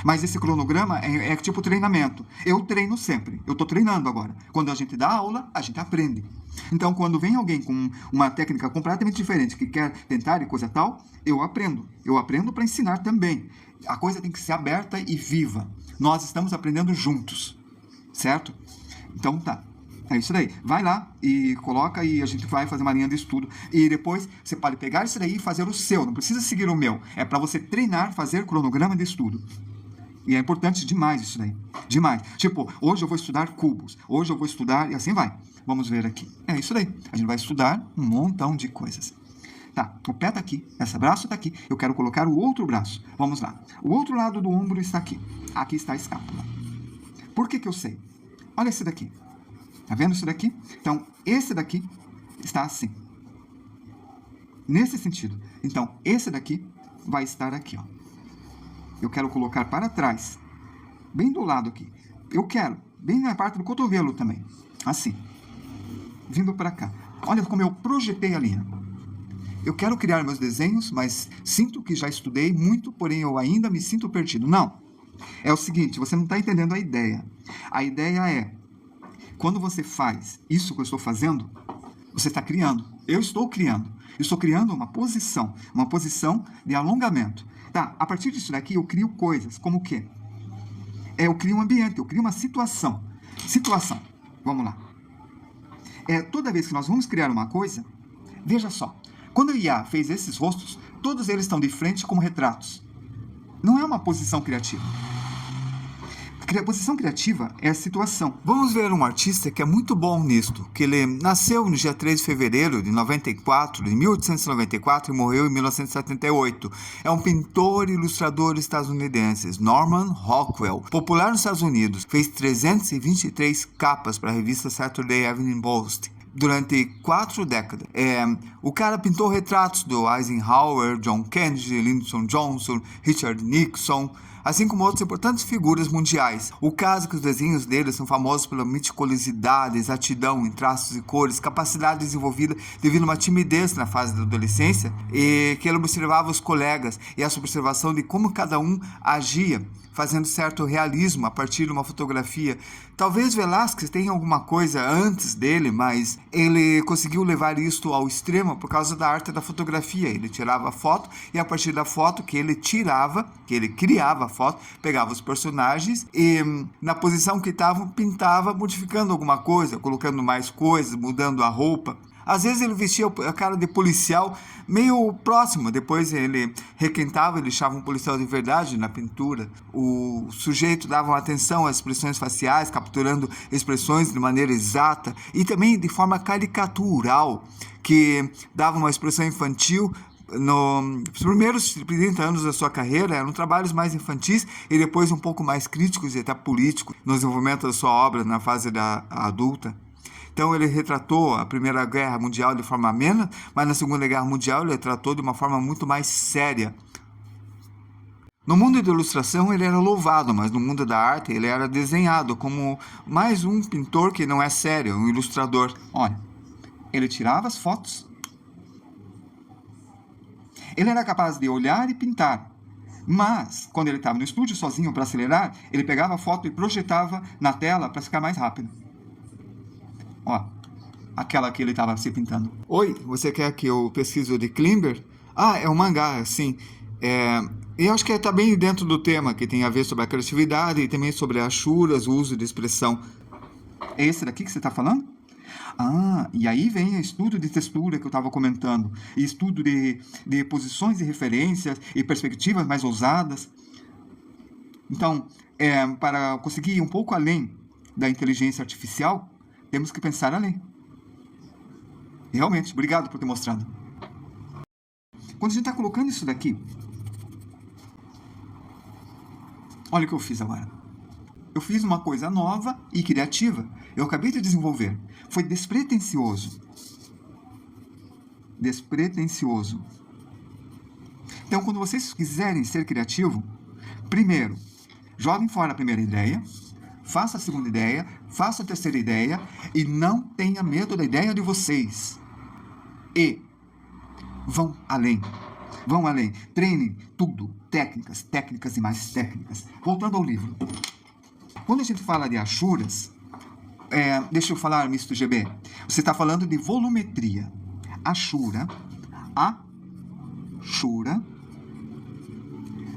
Speaker 1: mas esse cronograma é tipo treinamento. Eu treino sempre, eu estou treinando agora. Quando a gente dá aula, a gente aprende. Então, quando vem alguém com uma técnica completamente diferente, que quer tentar e coisa tal, eu aprendo. Eu aprendo para ensinar também. A coisa tem que ser aberta e viva. Nós estamos aprendendo juntos, certo? Então, tá. É isso daí. Vai lá e coloca e a gente vai fazer uma linha de estudo. E depois você pode pegar isso daí e fazer o seu. Não precisa seguir o meu. É para você treinar, fazer cronograma de estudo. E é importante demais isso daí. Demais. Tipo, hoje eu vou estudar cubos. Hoje eu vou estudar e assim vai. Vamos ver aqui. É isso daí. A gente vai estudar um montão de coisas. Tá, o pé tá aqui, esse braço tá aqui. Eu quero colocar o outro braço. Vamos lá. O outro lado do ombro está aqui. Aqui está a escápula. Por que eu sei? Olha esse daqui. Tá vendo isso daqui? Então, esse daqui está assim. Nesse sentido. Então, esse daqui vai estar aqui, ó. Eu quero colocar para trás. Bem do lado aqui. Eu quero. Bem na parte do cotovelo também. Assim. Vindo para cá. Olha como eu projetei a linha. Eu quero criar meus desenhos, mas sinto que já estudei muito, porém eu ainda me sinto perdido. Não. É o seguinte, você não está entendendo a ideia. A ideia é, quando você faz isso que eu estou fazendo, você está criando. Eu estou criando. Eu estou criando uma posição de alongamento. Tá, a partir disso daqui eu crio coisas, como o quê? Eu crio um ambiente, eu crio uma situação. Situação, vamos lá. Toda vez que nós vamos criar uma coisa, veja só, quando o IA fez esses rostos, todos eles estão de frente como retratos. Não é uma posição criativa. A posição criativa é a situação. Vamos ver um artista que é muito bom nisto, que ele nasceu no dia 3 de fevereiro de 1894 e morreu em 1978. É um pintor e ilustrador estadunidense, Norman Rockwell. Popular nos Estados Unidos, fez 323 capas para a revista Saturday Evening Post. Durante 4 décadas. O cara pintou retratos do Eisenhower, John Kennedy, Lyndon Johnson, Richard Nixon, assim como outras importantes figuras mundiais. O caso é que os desenhos dele são famosos pela meticulosidade, exatidão em traços e cores, capacidade desenvolvida devido a uma timidez na fase da adolescência, e que ele observava os colegas e essa observação de como cada um agia, fazendo certo realismo a partir de uma fotografia. Talvez Velázquez tenha alguma coisa antes dele, mas ele conseguiu levar isto ao extremo por causa da arte da fotografia. Ele tirava a foto e a partir da foto que ele criava a foto, pegava os personagens e na posição que estavam, pintava, modificando alguma coisa, colocando mais coisas, mudando a roupa. Às vezes ele vestia a cara de policial meio próximo, depois ele requentava e deixava um policial de verdade na pintura. O sujeito dava uma atenção às expressões faciais, capturando expressões de maneira exata e também de forma caricatural, que dava uma expressão infantil. Nos primeiros 30 anos da sua carreira eram trabalhos mais infantis e depois um pouco mais críticos e até políticos no desenvolvimento da sua obra na fase da adulta. Então ele retratou a Primeira Guerra Mundial de forma amena, mas na Segunda Guerra Mundial ele retratou de uma forma muito mais séria. No mundo da ilustração ele era louvado, mas no mundo da arte ele era desenhado como mais um pintor que não é sério, um ilustrador. Olha, ele tirava as fotos, ele era capaz de olhar e pintar, mas quando ele estava no estúdio sozinho para acelerar, ele pegava a foto e projetava na tela para ficar mais rápido. Ó, aquela que ele estava se pintando. Oi, você quer que eu pesquise o de Klimber? Ah, é um mangá, sim. E eu acho que está bem dentro do tema, que tem a ver sobre a criatividade e também sobre achuras, o uso de expressão. É esse daqui que você está falando? Ah, e aí vem o estudo de textura que eu estava comentando, e estudo de posições e referências e perspectivas mais ousadas. Então, para conseguir ir um pouco além da inteligência artificial, temos que pensar além. Realmente, obrigado por ter mostrado. Quando a gente está colocando isso daqui, olha o que eu fiz agora. Eu fiz uma coisa nova e criativa. Eu acabei de desenvolver. Foi despretensioso. Despretensioso. Então, quando vocês quiserem ser criativo, primeiro, joguem fora a primeira ideia, faça a segunda ideia, faça a terceira ideia e não tenha medo da ideia de vocês. E vão além. Vão além. Treinem tudo. Técnicas, técnicas e mais técnicas. Voltando ao livro. Quando a gente fala de achuras, deixa eu falar, Misto GB. Você está falando de volumetria. Achura.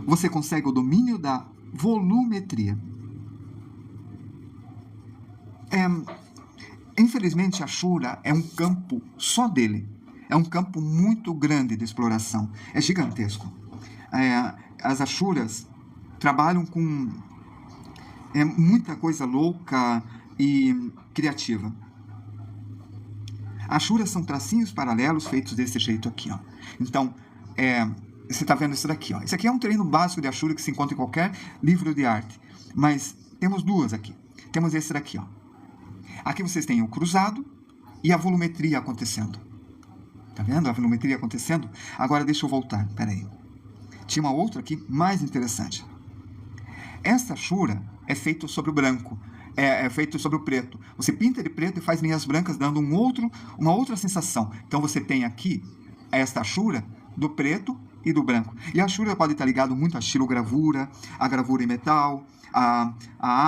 Speaker 1: Você consegue o domínio da volumetria. Infelizmente, a Ashura é um campo só dele. É um campo muito grande de exploração. É gigantesco. As Ashuras trabalham com muita coisa louca e criativa. Ashuras são tracinhos paralelos feitos desse jeito aqui, ó. Então, você está vendo isso daqui, ó. Isso aqui é um treino básico de Ashura que se encontra em qualquer livro de arte. Mas temos duas aqui. Temos esse daqui, ó. Aqui vocês têm o cruzado e a volumetria acontecendo. Tá vendo a volumetria acontecendo? Agora deixa eu voltar, peraí. Tinha uma outra aqui mais interessante. Esta Ashura é feita sobre o branco, é feito sobre o preto. Você pinta de preto e faz linhas brancas, dando uma outra sensação. Então você tem aqui esta Ashura do preto e do branco. E a Ashura pode estar ligado muito à xilogravura, à gravura em metal, a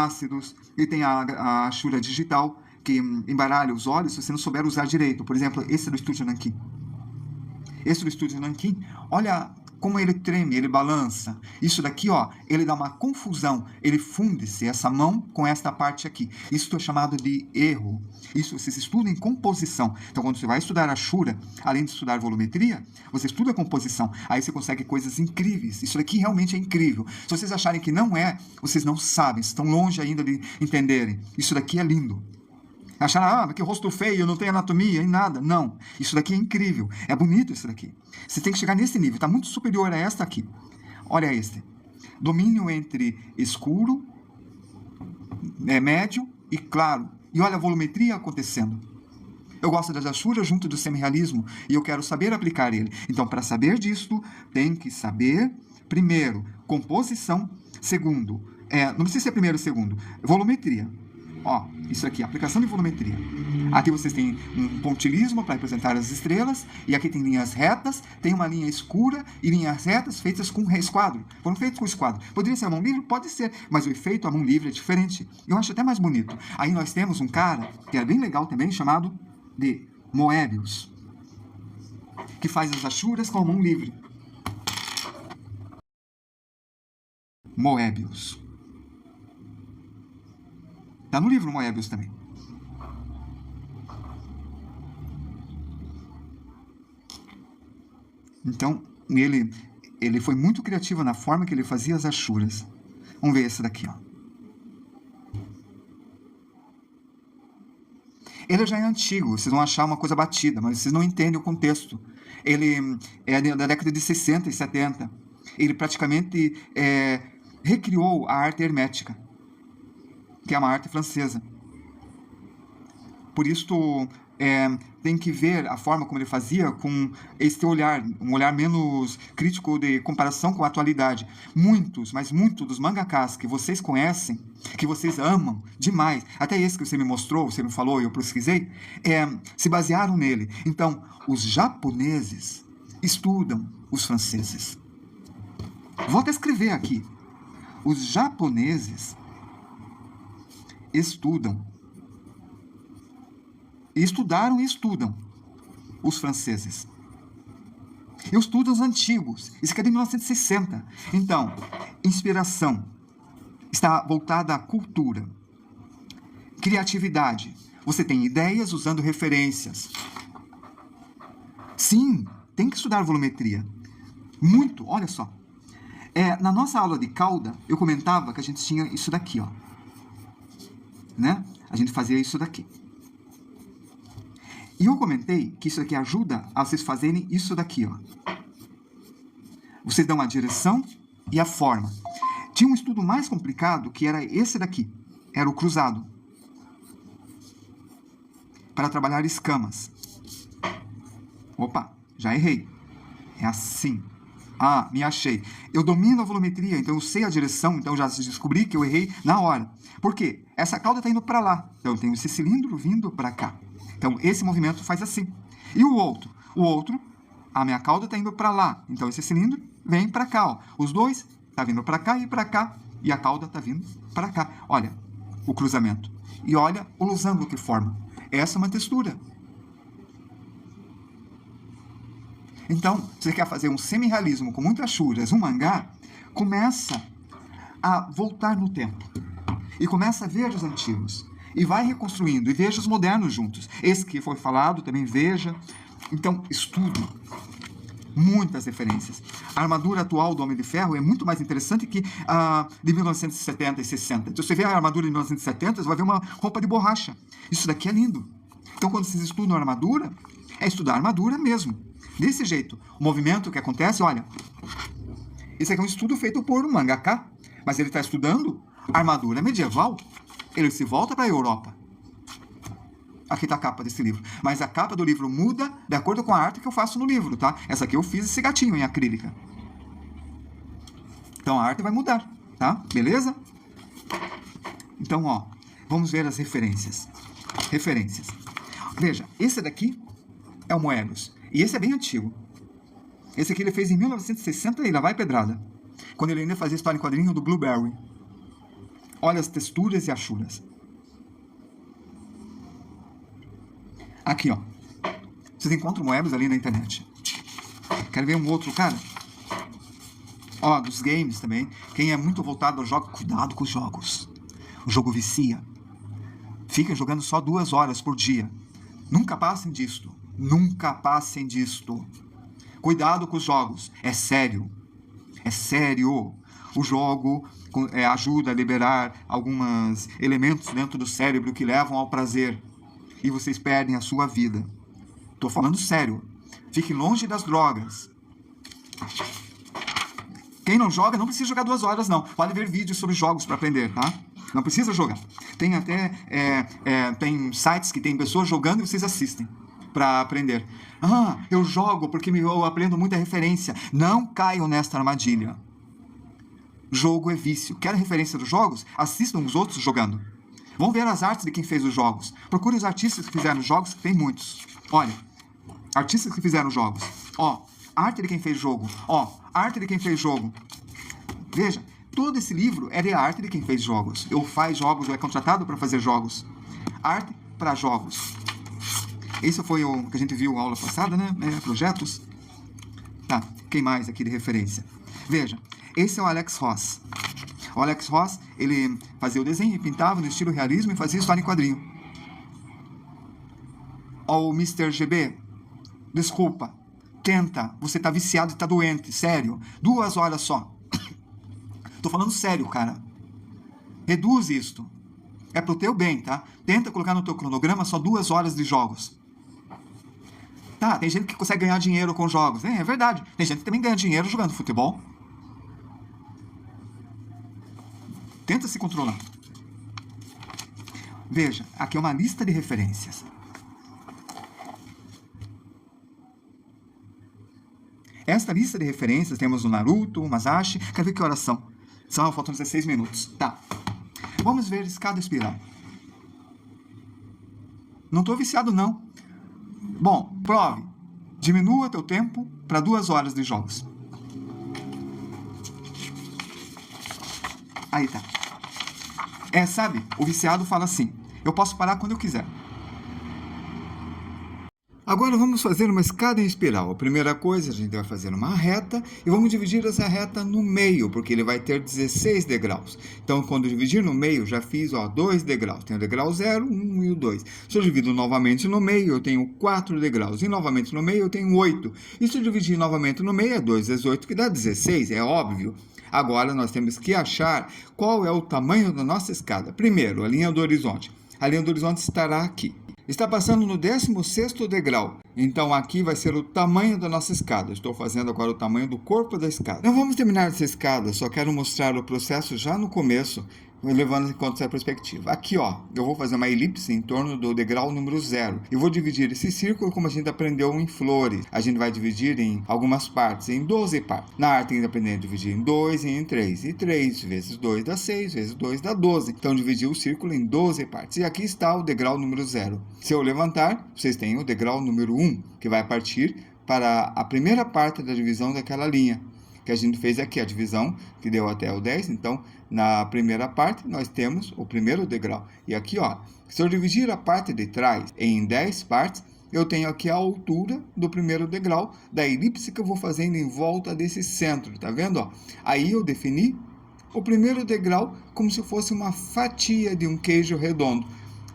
Speaker 1: ácidos, e tem a Ashura digital, que embaralha os olhos se você não souber usar direito. Por exemplo, esse do Estúdio Nankin. Esse do Estúdio Nankin, olha como ele treme, ele balança. Isso daqui, ó, ele dá uma confusão. Ele funde-se essa mão com esta parte aqui. Isso é chamado de erro. Isso vocês estudam em composição. Então, quando você vai estudar Ashura, além de estudar volumetria, você estuda composição. Aí você consegue coisas incríveis. Isso daqui realmente é incrível. Se vocês acharem que não é, vocês não sabem. Estão longe ainda de entenderem. Isso daqui é lindo. Acharam, que rosto feio, não tem anatomia e nada. Não, isso daqui é incrível, é bonito isso daqui. Você tem que chegar nesse nível, está muito superior a esta aqui. Olha este. Domínio entre escuro, médio e claro. E olha a volumetria acontecendo. Eu gosto das Ashuras junto do semi-realismo e eu quero saber aplicar ele. Então, para saber disso, tem que saber, primeiro, composição. Segundo, não precisa ser primeiro ou segundo, volumetria. Ó, isso aqui, aplicação de volumetria. Aqui vocês têm um pontilismo para representar as estrelas, e aqui tem linhas retas, tem uma linha escura e linhas retas feitas com esquadro. Foram feitos com esquadro. Poderia ser a mão livre? Pode ser, mas o efeito a mão livre é diferente. Eu acho até mais bonito. Aí nós temos um cara, que é bem legal também, chamado de Moebius, que faz as Ashuras com a mão livre. Moebius. Está no livro Moebius também. Então, ele foi muito criativo na forma que ele fazia as Ashuras. Vamos ver esse daqui, ó. Ele já é antigo, vocês vão achar uma coisa batida, mas vocês não entendem o contexto. Ele é da década de 60 e 70. Ele praticamente recriou a arte hermética, que é uma arte francesa. Por isso, tem que ver a forma como ele fazia com este olhar, um olhar menos crítico de comparação com a atualidade. Muitos, mas muitos dos mangakás que vocês conhecem, que vocês amam demais, até esse que você me mostrou, você me falou e eu pesquisei, se basearam nele. Então, os japoneses estudam os franceses. Vou até escrever aqui. Os japoneses estudaram e estudam os franceses. E estudam os antigos. Isso aqui é de 1960. Então, inspiração está voltada à cultura. Criatividade. Você tem ideias usando referências. Sim, tem que estudar volumetria. Muito, olha só. Na nossa aula de cauda, eu comentava que a gente tinha isso daqui, ó. Né? A gente fazia isso daqui. E eu comentei que isso aqui ajuda a vocês fazerem isso daqui, ó. Vocês dão a direção e a forma. Tinha um estudo mais complicado que era esse daqui. Era o cruzado. Para trabalhar escamas. Opa, já errei. É assim. Ah, me achei. Eu domino a volumetria, então eu sei a direção, então já descobri que eu errei na hora. Por quê? Essa cauda está indo para lá. Então eu tenho esse cilindro vindo para cá. Então esse movimento faz assim. E o outro? O outro, a minha cauda está indo para lá. Então esse cilindro vem para cá. Ó. Os dois estão vindo para cá e para cá. E a cauda está vindo para cá. Olha o cruzamento. E olha o losango que forma. Essa é uma textura. Então, se você quer fazer um semi-realismo com muitas Ashuras, um mangá, começa a voltar no tempo. E começa a ver os antigos. E vai reconstruindo. E veja os modernos juntos. Esse que foi falado, também veja. Então, estude. Muitas referências. A armadura atual do Homem de Ferro é muito mais interessante que a de 1970 e 60. Se você vê a armadura de 1970, você vai ver uma roupa de borracha. Isso daqui é lindo. Então, quando vocês estudam a armadura, é estudar a armadura mesmo. Desse jeito, o movimento que acontece, olha, esse aqui é um estudo feito por um mangaka, mas ele está estudando armadura medieval, ele se volta para a Europa. Aqui tá a capa desse livro. Mas a capa do livro muda de acordo com a arte que eu faço no livro, tá? Essa aqui eu fiz esse gatinho em acrílica. Então a arte vai mudar, tá? Beleza? Então, ó, vamos ver as referências. Referências. Veja, esse daqui é o Moebius. E esse é bem antigo. Esse aqui ele fez em 1960 e lá vai pedrada. Quando ele ainda fazia história em quadrinho do Blueberry. Olha as texturas e achuras. Aqui, ó. Vocês encontram o Moebius ali na internet. Quero ver um outro, cara? Ó, dos games também. Quem é muito voltado ao jogo, cuidado com os jogos. O jogo vicia. Fiquem jogando só 2 horas por dia. Nunca passem disto. Nunca passem disto. Cuidado com os jogos. É sério. É sério. O jogo ajuda a liberar alguns elementos dentro do cérebro que levam ao prazer. E vocês perdem a sua vida. Tô falando sério. Fique longe das drogas. Quem não joga, não precisa jogar 2 horas, não. Pode ver vídeos sobre jogos para aprender, tá? Não precisa jogar. Tem até tem sites que tem pessoas jogando e vocês assistem para aprender. Ah, eu jogo porque eu aprendo muita referência. Não caiam nesta armadilha. Jogo é vício. Quer referência dos jogos? Assistam os outros jogando. Vão ver as artes de quem fez os jogos. Procure os artistas que fizeram os jogos, que tem muitos. Olha, artistas que fizeram jogos. Ó, arte de quem fez jogo. Ó, arte de quem fez jogo. Veja, todo esse livro é de arte de quem fez jogos. Ou faz jogos, ou é contratado para fazer jogos. Arte para jogos. Esse foi o que a gente viu na aula passada, né? Projetos. Tá, quem mais aqui de referência? Veja, esse é o Alex Ross. O Alex Ross, ele fazia o desenho, pintava no estilo realismo e fazia história em quadrinho. Ó, o Mr. GB, desculpa, tenta, você tá viciado e tá doente, sério. 2 horas só. Tô falando sério, cara. Reduz isto. É pro teu bem, tá? Tenta colocar no teu cronograma só 2 horas de jogos. Tá, tem gente que consegue ganhar dinheiro com jogos. É verdade. Tem gente que também ganha dinheiro jogando futebol. Tenta se controlar. Veja, aqui é uma lista de referências. Esta lista de referências temos o Naruto, o Masashi. Quero ver que horas são. Faltam 16 minutos. Tá. Vamos ver escada espiral. Não estou viciado, não. Bom, prove. Diminua teu tempo para 2 horas de jogos. Aí tá. Sabe, o viciado fala assim, eu posso parar quando eu quiser. Agora vamos fazer uma escada em espiral. A primeira coisa, a gente vai fazer uma reta e vamos dividir essa reta no meio, porque ele vai ter 16 degraus. Então, quando eu dividir no meio, já fiz 2 degraus. Tem o degrau 0, 1 e o 2. Se eu divido novamente no meio, eu tenho 4 degraus. E novamente no meio, eu tenho 8. E se eu dividir novamente no meio, é 2 vezes 8, que dá 16, é óbvio. Agora, nós temos que achar qual é o tamanho da nossa escada. Primeiro, a linha do horizonte. A linha do horizonte estará aqui. Está passando no 16º degrau. Então, aqui vai ser o tamanho da nossa escada. Estou fazendo agora o tamanho do corpo da escada. Não vamos terminar essa escada, só quero mostrar o processo já no começo, levando em conta essa perspectiva. Aqui, ó, eu vou fazer uma elipse em torno do degrau número 0. Eu vou dividir esse círculo como a gente aprendeu em flores. A gente vai dividir em algumas partes, em 12 partes. Na arte, a gente aprendeu a dividir em 2 e em 3. E 3 vezes 2 dá 6, vezes 2 dá 12. Então, dividir o círculo em 12 partes. E aqui está o degrau número 0. Se eu levantar, vocês têm o degrau número 1, que vai partir para a primeira parte da divisão daquela linha. Que a gente fez aqui, a divisão, que deu até o 10. Então, na primeira parte, nós temos o primeiro degrau. E aqui, ó, se eu dividir a parte de trás em 10 partes, eu tenho aqui a altura do primeiro degrau, da elipse que eu vou fazendo em volta desse centro, tá vendo? Ó? Aí eu defini o primeiro degrau como se fosse uma fatia de um queijo redondo.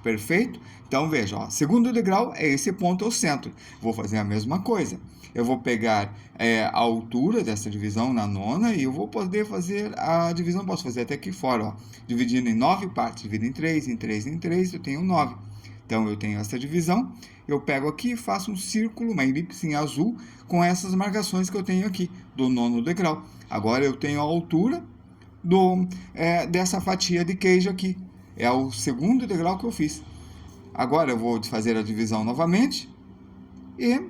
Speaker 1: Perfeito? Então, veja, ó, segundo degrau é esse ponto ao centro. Vou fazer a mesma coisa. Eu vou pegar a altura dessa divisão na nona e eu vou poder fazer a divisão, posso fazer até aqui fora, ó, dividindo em 9 partes, dividindo em 3, em 3, em 3, eu tenho 9. Então, eu tenho essa divisão, eu pego aqui e faço um círculo, uma elipse em azul, com essas marcações que eu tenho aqui, do 9º degrau. Agora, eu tenho a altura dessa fatia de queijo aqui. É o segundo degrau que eu fiz. Agora eu vou fazer a divisão novamente e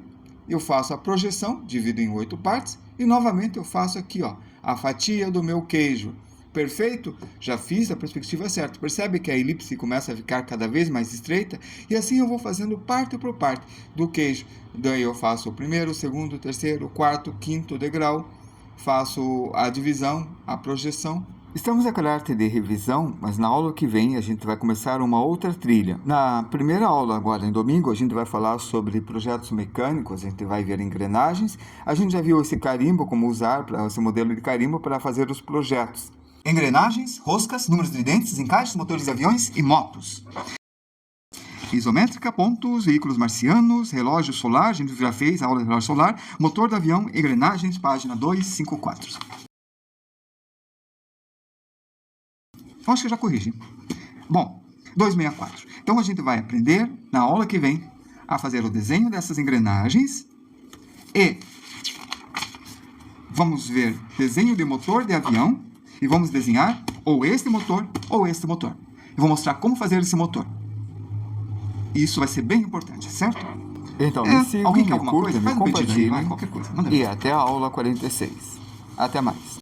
Speaker 1: eu faço a projeção, divido em 8 partes e novamente eu faço aqui, ó, a fatia do meu queijo. Perfeito? Já fiz a perspectiva certa. Percebe que a elipse começa a ficar cada vez mais estreita? E assim eu vou fazendo parte por parte do queijo. Daí eu faço o primeiro, o segundo, o terceiro, o quarto, o quinto degrau. Faço a divisão, a projeção. Estamos naquela arte de revisão, mas na aula que vem a gente vai começar uma outra trilha. Na primeira aula, agora em domingo, a gente vai falar sobre projetos mecânicos, a gente vai ver engrenagens. A gente já viu esse carimbo, como usar esse modelo de carimbo para fazer os projetos. Engrenagens, roscas, números de dentes, encaixes, motores de aviões e motos. Isométrica, pontos, veículos marcianos, relógio solar, a gente já fez a aula de relógio solar, motor do avião, engrenagens, página 254. Acho que eu já corrigi. Bom, 264. Então a gente vai aprender na aula que vem a fazer o desenho dessas engrenagens e vamos ver desenho de motor de avião e vamos desenhar ou este motor ou este motor. Eu vou mostrar como fazer esse motor. Isso vai ser bem importante, certo? Então, me sigam,
Speaker 2: alguém quer
Speaker 1: me
Speaker 2: alguma
Speaker 1: curtam,
Speaker 2: coisa?
Speaker 1: me
Speaker 2: Faz um pedido aí,
Speaker 1: compartilhem
Speaker 2: vai, qualquer coisa. Manda
Speaker 1: e até a aula 46. Até mais.